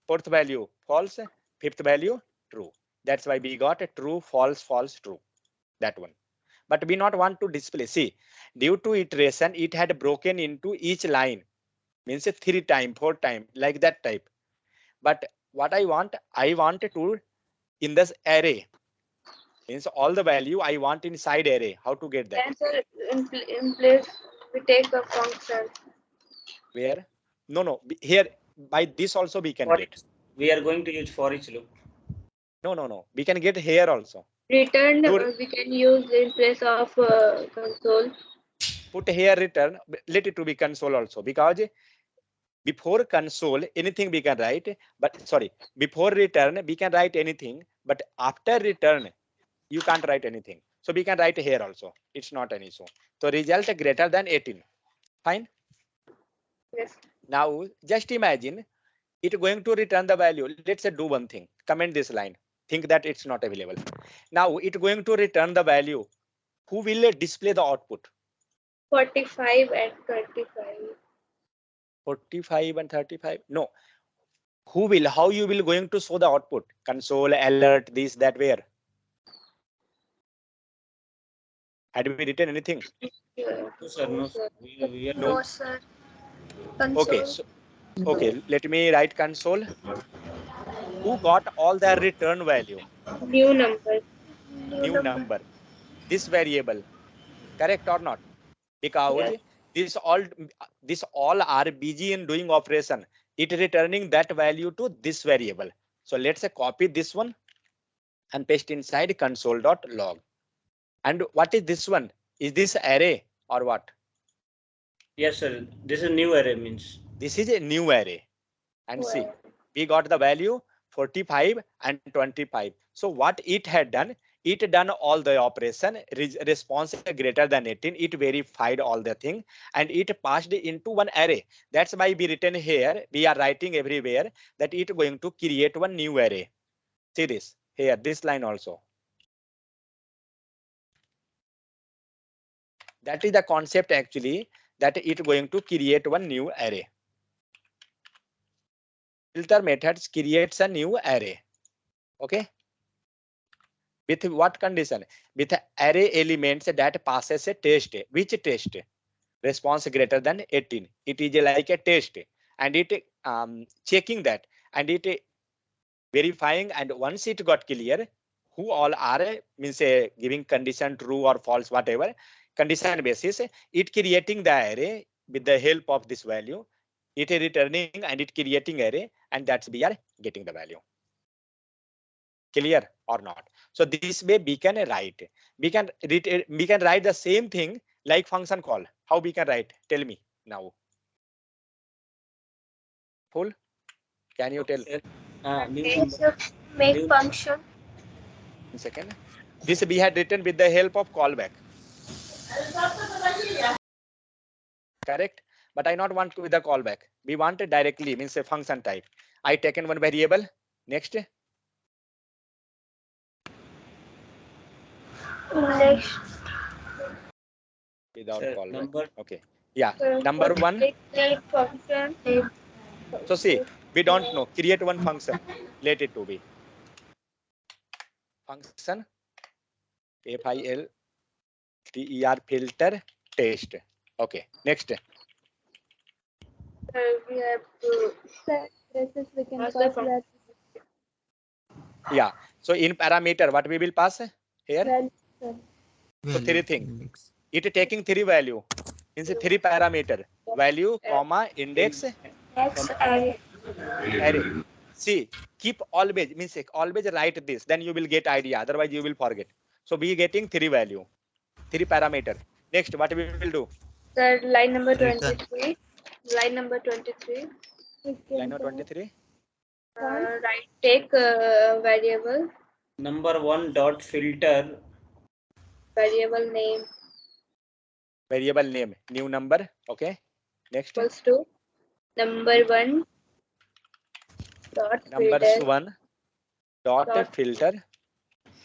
Fourth value false. Fifth value true. That's why we got a true, false, false, true. That one. But we not want to display. See, due to iteration, it had broken into each line. means a 3 time, 4 time, like that type. But what I want to in this array, means all the value I want inside array. How to get that? Then sir, in place we take a function. Where? No. Here by this also we can For get. each, we are going to use for each loop. No. We can get here also. Return To we can use in place of console. put here return, let it to be console also, because before console anything we can write, but sorry, before return we can write anything, but after return you can't write anything. So we can write here also. It's not an issue. So result greater than 18. Fine. Yes. Now just imagine it going to return the value. Let's say do one thing. Comment this line. Think that it's not available. Now it going to return the value. Who will display the output? 45 and 25. 45 and 35. No. Who will? How you will going to show the output? Console, alert, this, that, where? Had we written anything? Yeah. No, sir. No, sir. We are No. No, sir. Console. Okay. So okay, let me write console. Who got all the return value? New number. New number. This variable. Correct or not? Because Yes. this all are busy in doing operation. It returning that value to this variable. So let's say copy this one and paste inside console.log. And what is this one? Is this array or what? Yes, sir. This is new array means. This is a new array. And see, Wow. we got the value 45 and 25. So what it had done, it done all the operation, response greater than 18, it verified all the thing, and it passed into one array. That's why we written here, we are writing everywhere that it going to create one new array. See this here, this line also. That is the concept actually, that it going to create one new array. Filter methods creates a new array. Okay. With what condition? With array elements that passes a test. Which test? Response greater than 18. It is like a test, and it checking that, and it verifying, and once it got clear who all are, means giving condition true or false, whatever condition basis, it creating the array with the help of this value, it returning and it creating array, and that's we are getting the value. Clear or not? So this way we can write, we can write the same thing like function call. How we can write? Tell me now. Full? Can you tell? New It's number. a make New function. 1 second. This we had written with the help of callback. Correct? But I not want to with the callback. We want it directly, means a function type. I taken one variable. Next. Next. Without Sir, callback. number. Okay. Yeah. Number one. Make function. So see, we don't know. Create one function. Let it to be. Function FILTER filter test. Okay. Next. We have to We can pass the function. Yeah. So in parameter, what we will pass here? So three things. Index. It taking three value. Means three parameter. Value, comma, index, Next array. array. See, keep always, means always write this, then you will get idea. Otherwise you will forget. So we getting three value, three parameter. Next, what we will do? Sir, line number Return. 23. Line number 23. Line 23. Right. Take variable. Number one dot filter. Variable name Variable name, new number. Okay. Next. equals to number one dot Numbers filter one dot filter.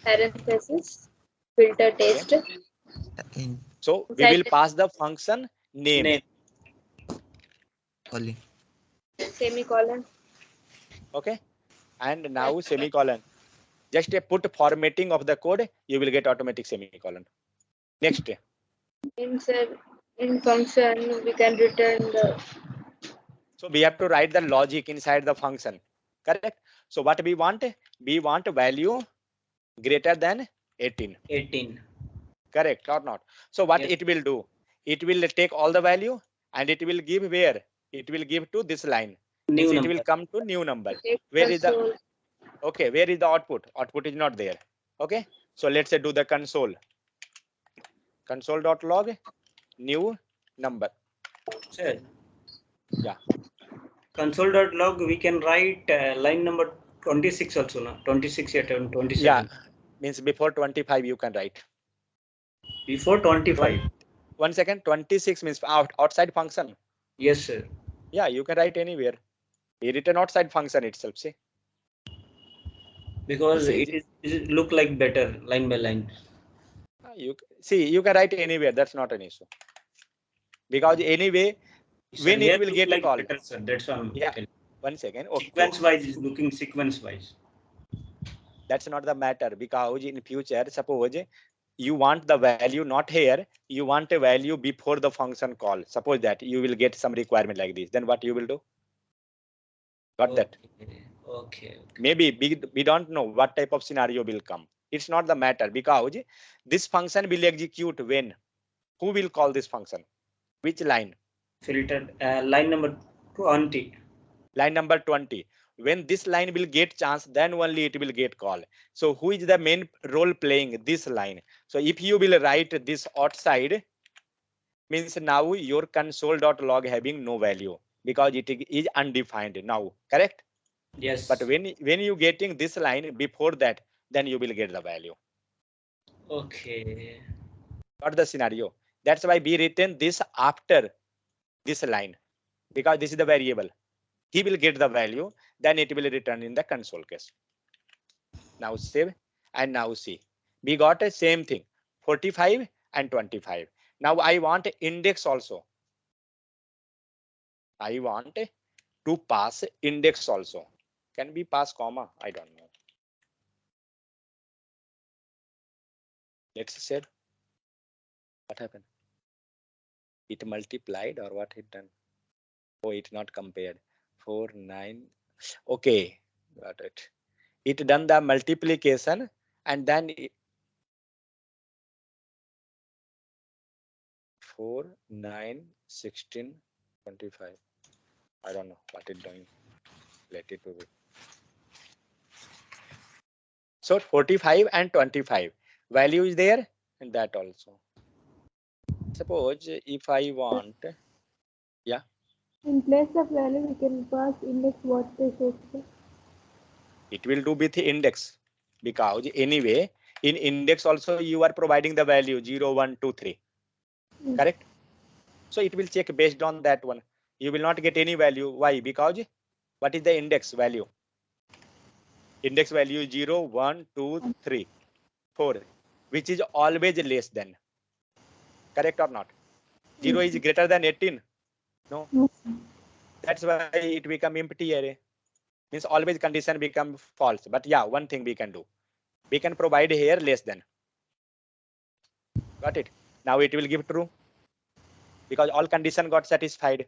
parenthesis filter test. In So we will pass the function name. calling. Semicolon. Okay. And now semicolon. Just put formatting of the code, you will get automatic semicolon. Next. In function we can return the So we have to write the logic inside the function. Correct. So what we want a value greater than 18. 18. Correct or not? So what Yes. it will do? It will take all the value and it will give where? It will give to this line. New Means it number. will come to new number. Take Where is the console. okay? Where is the output? Output is not there. Okay. So let's say do the console. Console.log new number. Sir, Yeah. console.log we can write line number 26 also, no? 26 at 27. Yeah. Means before 25 you can write. Before 25. 1 second. 26 means outside function. Yes, sir. Yeah, you can write anywhere. We written outside function itself. See. Because See, it look like better line by line. you see you can write anywhere. That's not an issue. Because anyway, Sir, when it here will look get a like call. better, sir. That's what I'm Yeah. telling. 1 second. Okay. Sequence wise is looking sequence wise. That's not the matter, because in future, suppose you want the value not here, you want a value before the function call. Suppose that you will get some requirement like this. Then what you will do? Got that? Okay. Maybe we don't know what type of scenario will come. It's not the matter, because this function will execute when? Who will call this function? Which line? Filtered line number 20. Line number 20. When this line will get chance, then only it will get call. So who is the main role playing? This line. So if you will write this outside, means now your console.log having no value, because it is undefined now. Correct? Yes. But when you getting this line before that, then you will get the value. Okay. Not the scenario. That's why we written this after this line, because this is the variable. He will get the value, then it will return in the console case. Now save and now see. We got a same thing, 45 and 25. Now I want index also. I want to pass index also. Can we pass comma? I don't know. Let's say what happened. It multiplied or what it done? Oh, it not compared. 4, 9. Okay, got it. It done the multiplication and then 4, 9, 16, 25. I don't know what it doing. Let it be. So 45 and 25 value is there, and that also. Suppose if I want, yeah. In place of value, we can pass index what they say. It will do with index, because anyway in index also you are providing the value 0, 1, 2, 3. Correct? So it will check based on that one. You will not get any value. Why? Because what is the index value? Index value is 0, 1, 2, 3, 4, which is always less than. Correct or not? 0 is greater than 18. No. That's why it become empty array. Means always condition become false. But yeah, one thing we can do. We can provide here less than. Got it? Now it will give true, because all condition got satisfied.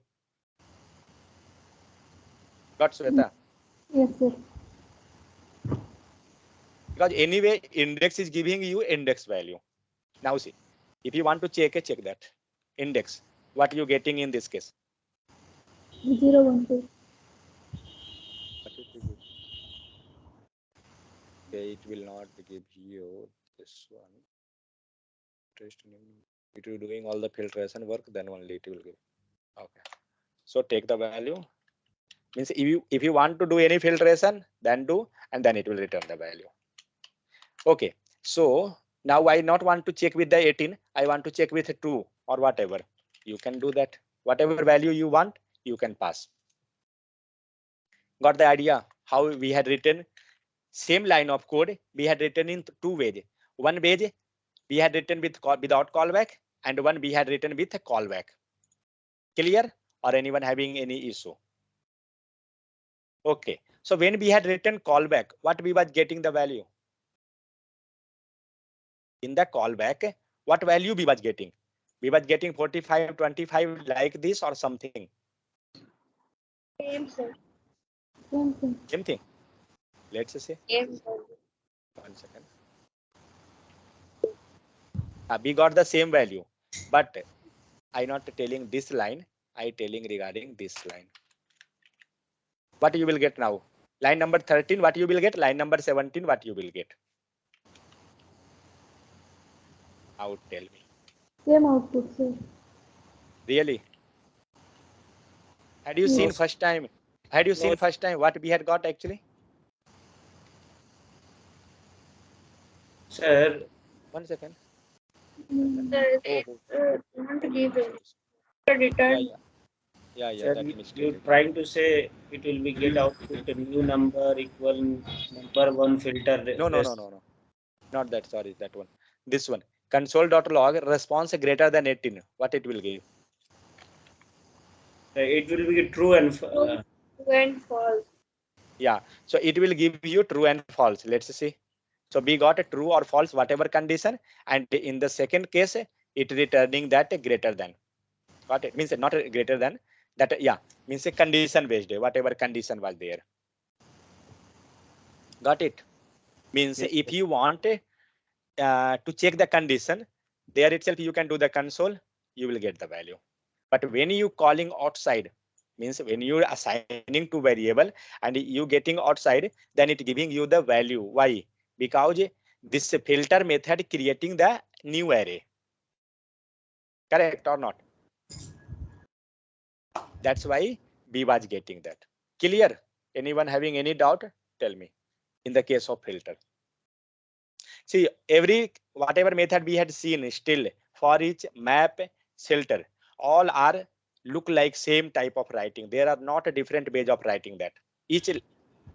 Got Sweta? Yes, sir. Because anyway index is giving you index value. Now see, if you want to check that index, what you getting in this case? 0, 1, 2. Okay, it will not give you this one. It will doing all the filtration work, then only it will give. Okay. So take the value. Means if you want to do any filtration, then do, and then it will return the value. Okay. So now I not want to check with the 18. I want to check with 2 or whatever. You can do that. Whatever value you want, you can pass. Got the idea how we had written same line of code? We had written in two ways. One way we had written without callback, and one we had written with a callback. Clear? Or anyone having any issue? Okay. So when we had written callback, what we was getting the value? In the callback, what value we was getting? We was getting 45, 25 like this or something. Same, sir. Same thing. Same thing. Let's say Same. 1 second. We got the same value, but I not telling this line. I telling regarding this line. What you will get now? Line number 13. What you will get? Line number 17. What you will get? Now tell me. Same output, sir. Really? Had you Yes. seen first time? Had you seen first time what we had got actually? Sir, 1 second. Sir, Oh, don't give it. yeah, Return. yeah. sir, That you mistake. trying to say it will be get output a new number equal number one filter. No. Not that. Sorry, that one. This one. Console.log response greater than 18. What it will give? It will be true and True and false. Yeah. So it will give you true and false. Let's see. So we got a true or false, whatever condition. And in the second case, it returning that greater than. Got it? Means not greater than that. Yeah. Means a condition based, whatever condition was there. Got it? Means yes, if you want to check the condition, there itself you can do the console, you will get the value. But when you calling outside, means when you assigning to variable and you getting outside, then it giving you the value. Why? Because this filter method creating the new array. Correct or not? That's why B was getting that. Clear? Anyone having any doubt? Tell me. In the case of filter. See, every whatever method we had seen still for each map, filter, all are look like same type of writing. There are not a different ways of writing that. Each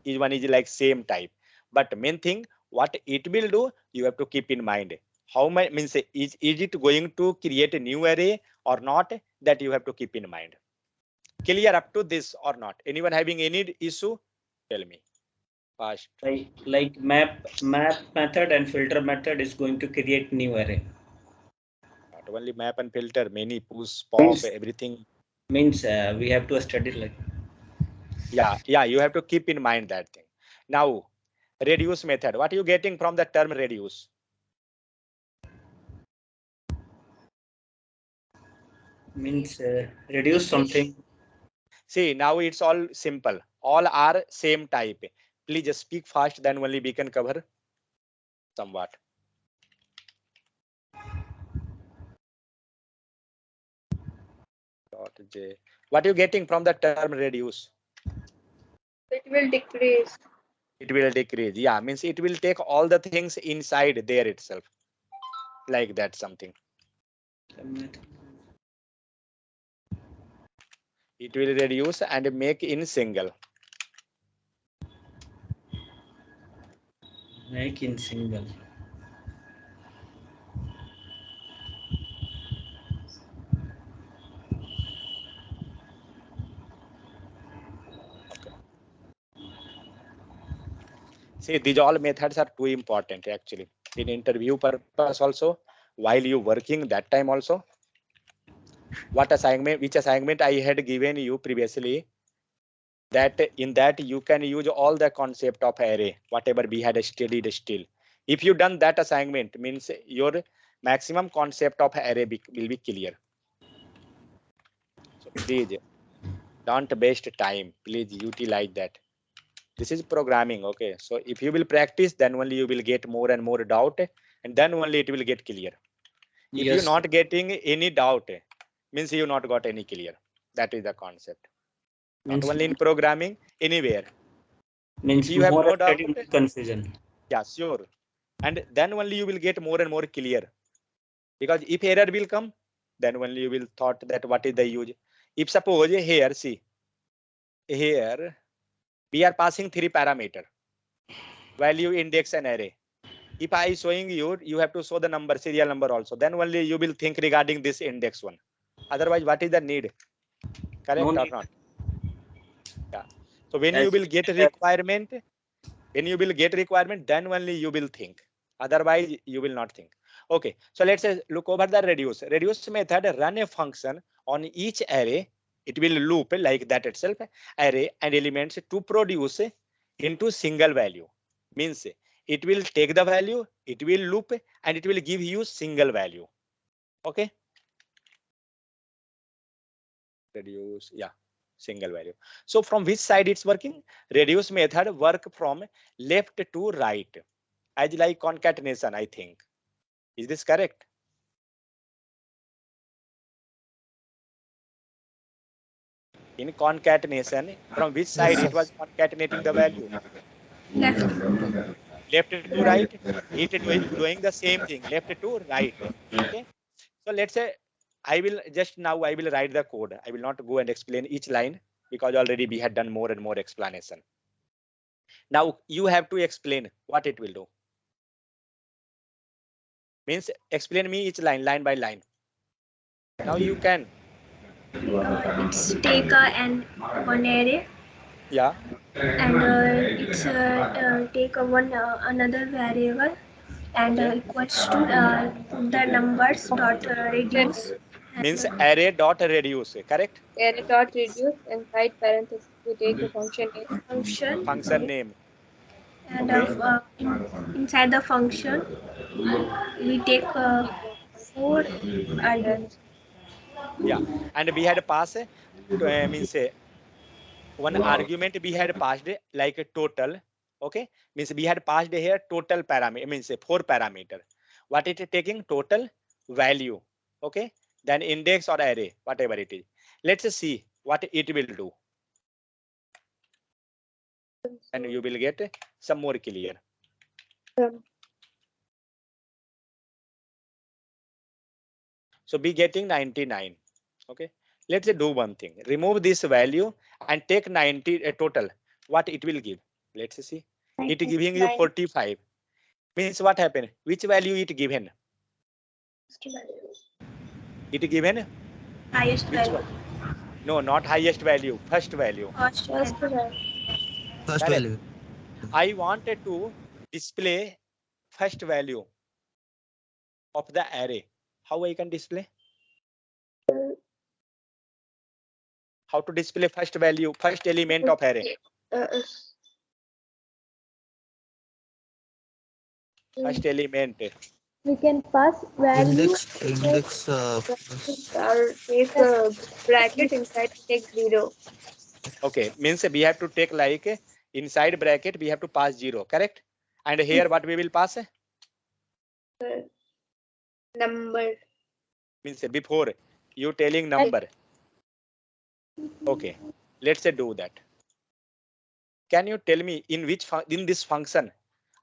one is like same type. But main thing, what it will do, you have to keep in mind. How much means is it going to create a new array or not? That you have to keep in mind. Clear up to this or not? Anyone having any issue? Tell me. Fast. like map method and filter method is going to create new array. Not only map and filter, many push, pop, everything. Means we have to study like. Yeah, you have to keep in mind that thing. Now, reduce method. What are you getting from the term reduce? Means reduce something. See, now it's all simple. All are same type. Please just speak fast, then only we can cover somewhat. J. What are you getting from the term reduce? It will decrease. It will decrease. Yeah, means it will take all the things inside there itself. Like that something. It will reduce and make in single. Make in single. See, these all methods are too important actually. In interview purpose also, while you working that time also. What assignment, which assignment I had given you previously, that in that you can use all the concept of array, whatever we had studied still. If you done that assignment, means your maximum concept of array will be clear. So please don't waste time. Please utilize that. This is programming. Okay. So if you will practice, then only you will get more and more doubt, and then only it will get clear. If Yes. you're not getting any doubt, means you not got any clear. That is the concept. Not Means only in programming, anywhere. means If you have more no doubt, study, confusion. yeah, sure. And then only you will get more and more clear. Because if error will come, then only you will thought that what is the use. If suppose here, see, here we are passing three parameter, value, index, and array. If I showing you, you have to show the number, serial number also. Then only you will think regarding this index one. Otherwise, what is the need? Correct No or need. not? Yeah. So when you As will get a requirement, then only you will think. Otherwise, you will not think. Okay. So let's say look over the reduce. Reduce method run a function on each array it will loop like that itself array and elements to produce into single value. Means it will take the value, it will loop, and it will give you single value. Okay. Reduce, yeah, single value. So from which side it's working? Reduce method work from left to right, as like concatenation, I think. Is this correct? In concatenation, from which side Yes, it sir. was concatenating the value? Left. Left to right. It doing the same thing, left to right. Okay. So let's say I will just now I will write the code. I will not go and explain each line because already we had done more and more explanation. Now you have to explain what it will do. Means explain me each line by line. Now you can. It's take one array Yeah. and it's take one another variable and Okay. equals to the numbers dot reduce. Means And, array dot reduce. Correct. Array dot reduce inside parentheses we take the function name. Function name. and Okay. inside the function we take four And arguments. Yeah. And we had pass means one argument we had passed like a total. Okay. Means we had passed here total parameter, means 4 parameter. What it is taking? Total value. Okay. Then index or array, whatever it is. Let's see what it will do, and you will get some more clear. So be getting 99. Okay. Let's do one thing. Remove this value and take 90 total. What it will give? Let's see. It giving you 45. Means what happened? Which value it given? It given Highest which value. one? No, not highest value. First value. First value. First Correct. value. I wanted to display first value of the array. How I can display? How to display first value, first element of array? First element. We can pass value. Index or take a bracket inside we take 0. Okay, means we have to take like inside bracket we have to pass 0, correct? And here what we will pass? Number. Means before you telling number. Okay, let's do that. Can you tell me in which in this function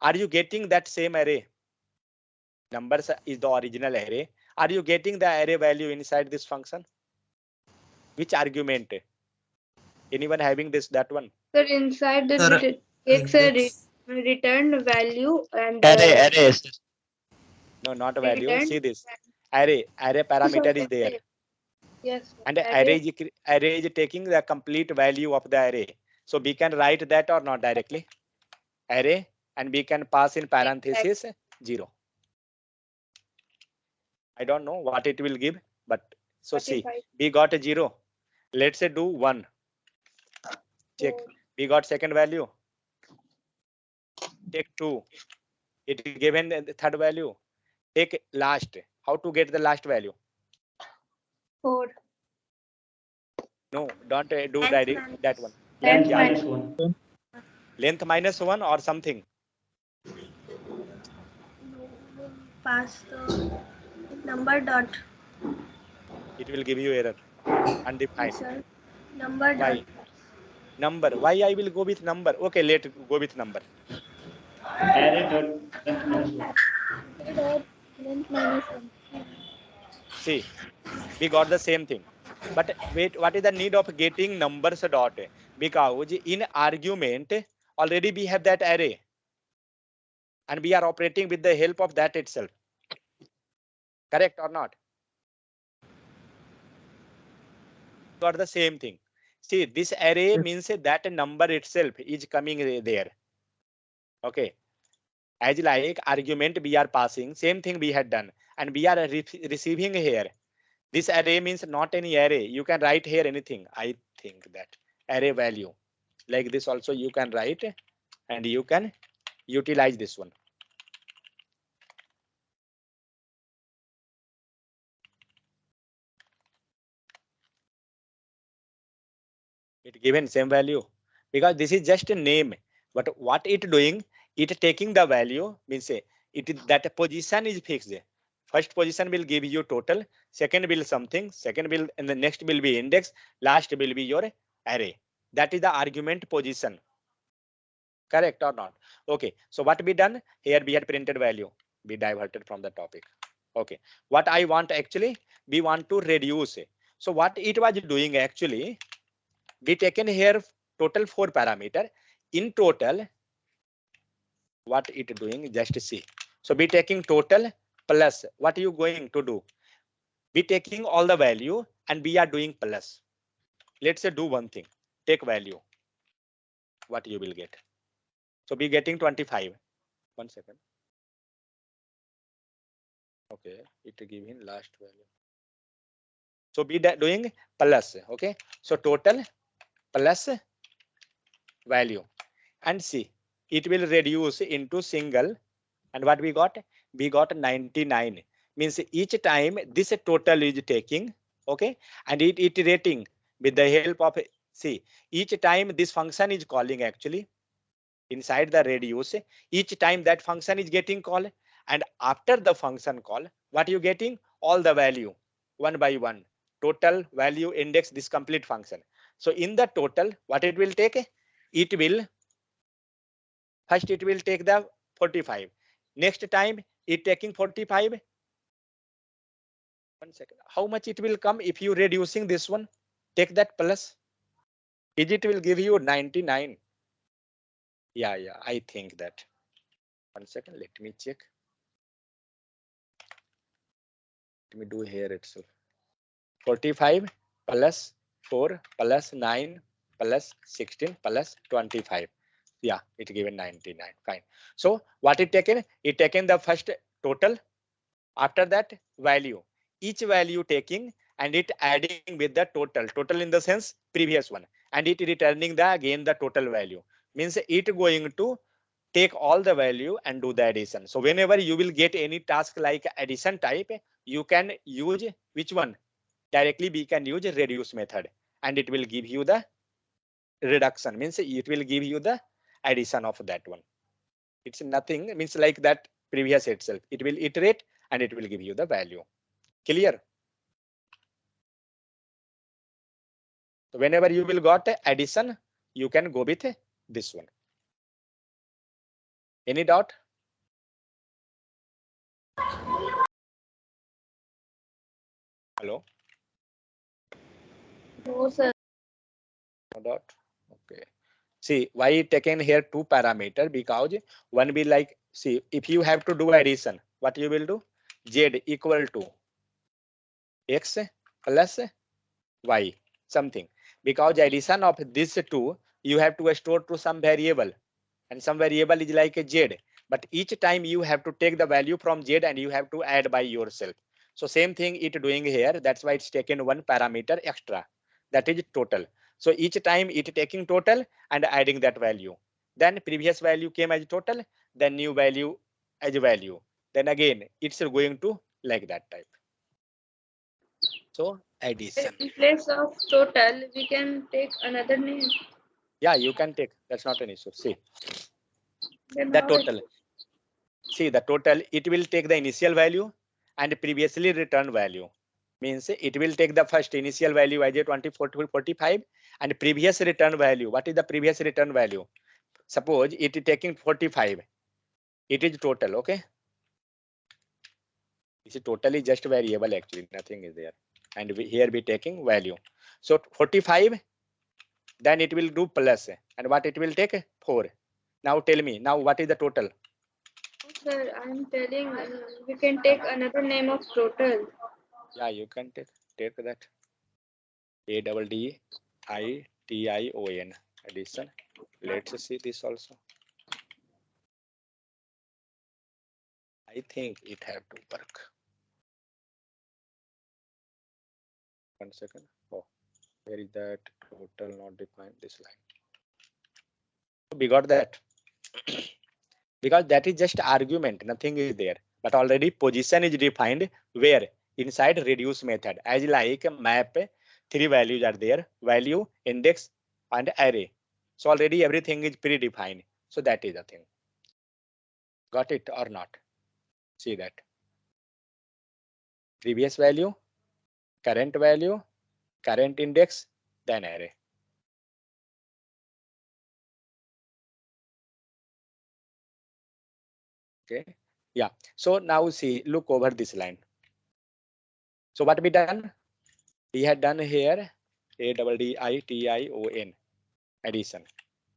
are you getting that same array? Numbers is the original array. Are you getting the array value inside this function? Which argument? Anyone having that one? So inside that Sir, it takes a index. return value and Array. No, not a value. return. See this array parameter is there. Yes. And array is taking the complete value of the array. So we can write that or not directly. Array, and we can pass in parenthesis 0. I don't know what it will give, but so 45. see, we got a 0. Let's say do 1. Check. We got second value. Take 2. It given the third value. Take last. How to get the last value? 4. No, don't do Length that one. Length Yeah. minus 1. Length minus 1 or something. pass the number dot. It will give you error. Undefined. Sir, number Why? dot. Number. Why I will go with number? Okay, let's go with number. Array dot length minus 1. Dot length minus 1. See, we got the same thing. But wait, what is the need of getting numbers dot? Because in argument already we have that array, and we are operating with the help of that itself. Correct or not? Got the same thing. See, this array means that number itself is coming there. Okay. As like argument we are passing, same thing we had done, and we are receiving here This array means not any array. You can write here anything. I think that array value like this also you can write and you can utilize this one. It given same value because this is just a name. But what it doing? It taking the value means say it is that position is fixed. First position will give you total. Second will something. Second will and the next will be index. Last will be your array. That is the argument position. Correct or not? Okay. So what be done here? We had printed value. Be diverted from the topic. Okay. What I want actually, we want to reduce. So what it was doing actually, we taken here total 4 parameter. In total, what it doing? Just see. So be taking total plus what you going to do? Be taking all the value and we are doing plus. Let's say do one thing. Take value. What you will get? So be getting 25. 1 second. Okay, it give in last value. So be that doing plus. Okay, so total plus value and see it will reduce into single. And what we got? We got 99. Means each time this total is taking, okay, and it iterating with the help of see each time this function is calling actually inside the radius. Each time that function is getting called, and after the function call, what you getting? All the value one by one. Total value index this complete function. So in the total, what it will take? It will first it will take the 45. Next time it taking 45. 1 second. How much it will come if you reducing this one? Take that plus. Is it will give you 99? Yeah, I think that. 1 second. Let me check. Let me do here itself. 45 plus 4 plus 9 plus 16 plus 25. Yeah, it given 99. Fine. So what it taken? It taken the first total. After that value. Each value taking and it adding with the total. Total in the sense previous one. And it returning the again the total value. Means it going to take all the value and do the addition. So whenever you will get any task like addition type, you can use which one? Directly we can use reduce method and it will give you the reduction. Means it will give you the addition of that one. It's nothing means like that previous itself. It will iterate and it will give you the value. Clear? So whenever you will got addition, you can go with this one. Any doubt? Hello? No, sir. No doubt. Okay. See why taken here 2 parameter? Because one be like see if you have to do addition, what you will do? Z equal to x plus y something. Because addition of this two you have to store to some variable and some variable is like a z, but each time you have to take the value from z and you have to add by yourself. So same thing it doing here. That's why it's taken 1 parameter extra, that is total. So each time it taking total and adding that value, then previous value came as total, then new value as value, then again it's going to like that type. So addition, In place of total, we can take another name. yeah, you can take, that's not an issue. See Then the how it total. See the total, it will take the initial value and previously returned value. Means it will take the first initial value as a 24 to 45 and previous return value. What is the previous return value? Suppose it is taking 45. It is total, okay? This is totally just variable actually, nothing is there. And here we taking value. So 45, then it will do plus. And what it will take? 4. Now tell me, now what is the total? sir, I'm telling we can take another name of total. Yeah, you can take that. ADDITION addition. Let's see this also. I think it have to work. 1 second. Oh, where is that total not defined? This line. We got that because that is just argument, nothing is there, but already position is defined where inside reduce method, as like map, three values are there, value, index and array. So already everything is predefined. So that is the thing. Got it or not? See that previous value, current value, current index, then array. Okay, yeah. So now see, look over this line. So what we done? We had done here ADDITION addition.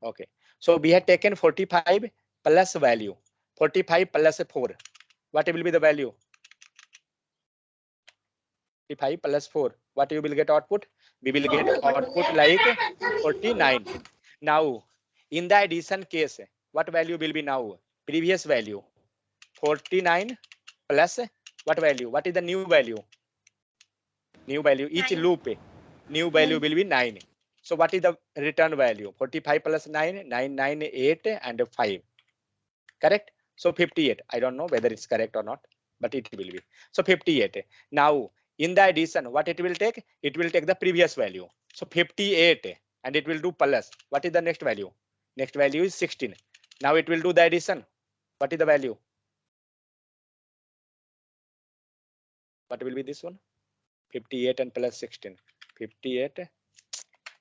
Okay, so we had taken 45 plus value, 45 plus 4. What will be the value? 45 plus 4. What you will get output? We will get output like 49. Now, in the addition case, what value will be now? Previous value 49 plus what value? What is the new value? New value, each 9. loop, new value will be 9. So what is the return value? 45 plus 9, 998 and 5. Correct? So 58. I don't know whether it's correct or not, but it will be. So 58. Now, in the addition, what it will take? It will take the previous value. So 58 and it will do plus. What is the next value? Next value is 16. Now it will do the addition. What is the value? What will be this one? 58 and plus 16. 58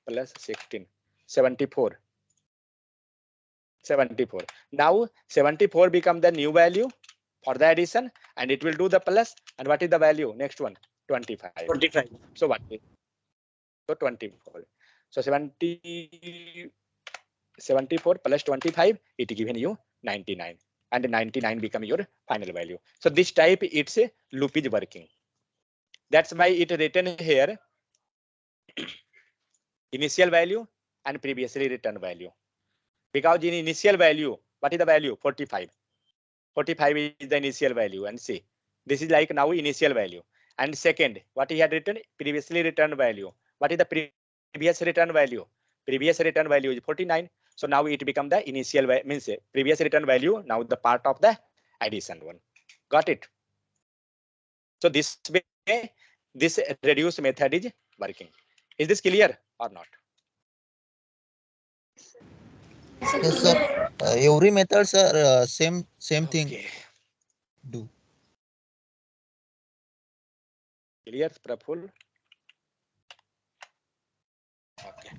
plus 16. 74. 74. Now 74 become the new value for the addition and it will do the plus. And what is the value? Next one, 25. 25. So what? So 24. So 74 plus 25, it given you 99. And 99 become your final value. So this type, it's a loop is working. That's why it written here initial value and previously written value. Because in initial value, what is the value? 45. 45 is the initial value, and see, this is like now initial value. And second, what he had written? Previously written value. What is the previous written value? Previous written value is 49. So now it become the initial means previous written value, now the part of the addition one. Got it? So this way, this reduce method is working. Is this clear or not? Yes, sir. Every methods are same thing Okay. do. Clear, Praful? Okay.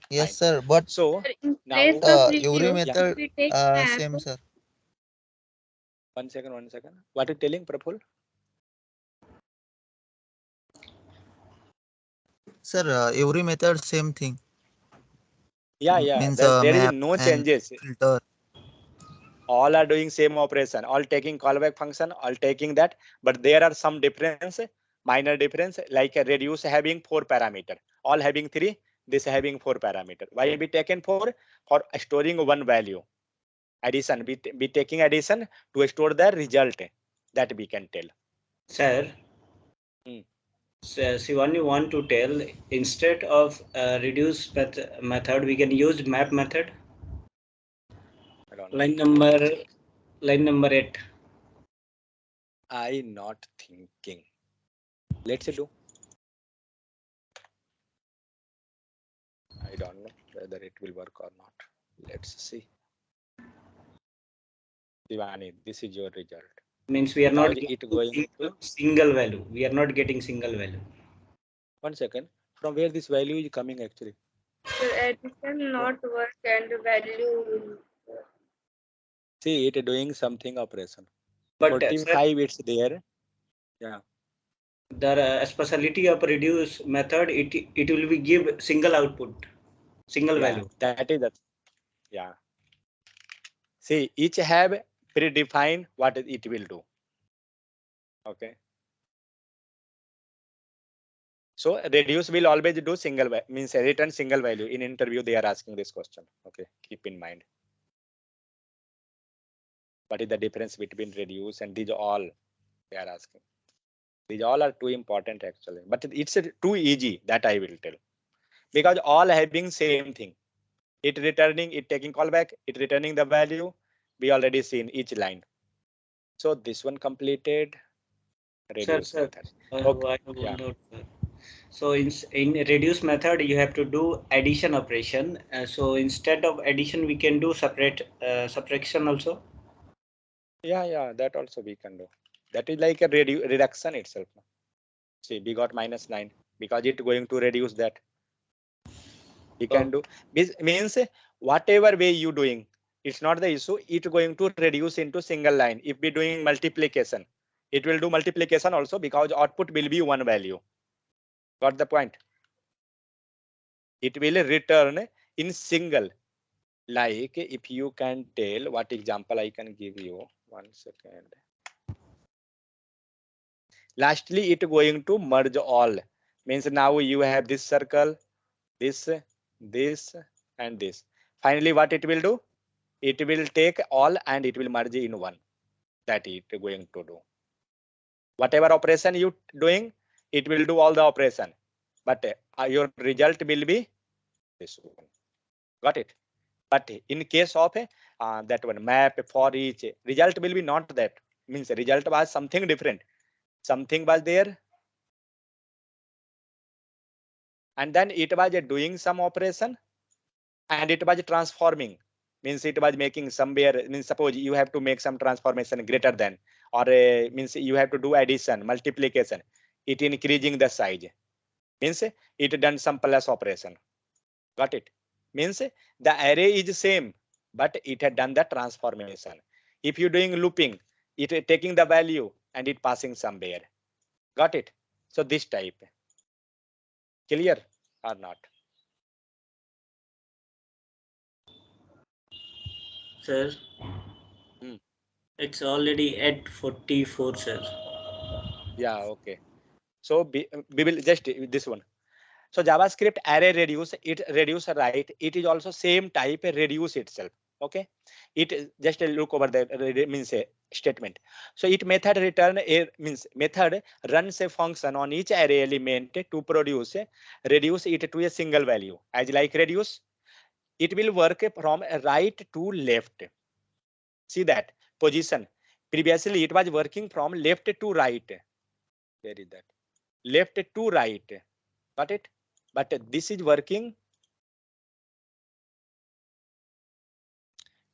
Yes, Fine. sir. But So In now place of every reduce, yeah. method we take map. same, sir. 1 second, 1 second. What are you telling, Praful? Sir, every method same thing. Yeah, yeah. Means There is map no and changes. filter. All are doing same operation. All taking callback function. All taking that. But there are some difference, minor difference, like a reduce having 4 parameter. All having 3. This having 4 parameter. Why be taken 4? For storing one value. Addition. Be taking addition to store the result. That we can tell. Sir, Hmm. so Shivani want to tell instead of reduce method, we can use map method. I don't know. Line number 8. I not thinking. Let's do. I don't know whether it will work or not. Let's see. Divani, this is your result. Means we are Because not it getting going to single value. We are not getting single value. 1 second. From where this value is coming actually? Addition not work and value will work. See, it doing something operation. But sir, 45 it's there. Yeah. the speciality of reduce method, it will be give single output, single Yeah. value. That is that. Yeah. See, each have predefined what it will do. Okay. So reduce will always do single means return single value. In interview, they are asking this question. Okay. Keep in mind. What is the difference between reduce and these all they are asking. These all are too important actually, but it's too easy that I will tell, because all having same thing. It returning, it taking callback, it returning the value. We already seen each line. So this one completed. Reduce Sir, method. I Okay. have Yeah. one doubt, sir. So in reduce method, you have to do addition operation. So instead of addition, we can do subtraction also. Yeah. That also we can do. That is like a reduction itself. See, we got -9 because it going to reduce that. We can do. This means whatever way you doing, it's not the issue. It going to reduce into single line. If we doing multiplication, it will do multiplication also because output will be one value. Got the point? It will return in single. Like if you can tell what example I can give you. 1 second. Lastly, it going to merge all. Means now you have this circle, this, this, and this. Finally, what it will do? It will take all and it will merge in one. That it going to do. Whatever operation you doing, it will do all the operation. But your result will be this one. Got it? But in case of that one map for each, result will be not that. Means result was something different. Something was there, and then it was doing some operation, and it was transforming. Means it was making somewhere. Means suppose you have to make some transformation greater than, or means you have to do addition, multiplication. It increasing the size. Means it done some plus operation. Got it? Means the array is same, but it had done the transformation. If you're doing looping, it taking the value and it passing somewhere. Got it? So this type. Clear or not? Sir, Hmm. it's already at 44, sir. Yeah, okay. So we will just this one. So JavaScript array reduce, it reduce right. It is also same type reduce itself. Okay. It just look over the means a statement. So it method return a means method runs a function on each array element to produce reduce it to a single value. As like reduce, it will work from right to left. See that position. Previously it was working from left to right. Where is that? Left to right. Got it? But this is working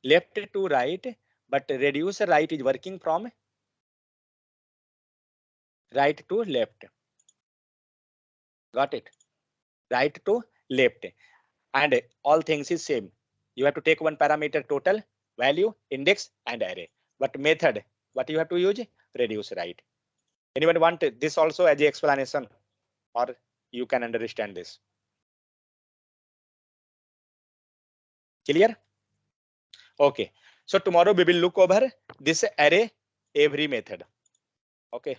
left to right, but reduce right is working from right to left. Got it? Right to left. And all things is same. You have to take one parameter total, value, index, and array. But method, what you have to use? Reduce right. Anyone want this also as a explanation? Or you can understand this? Clear? Okay. So tomorrow we will look over this array every method. Okay.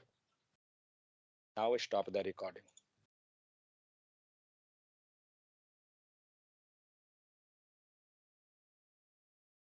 Now stop the recording.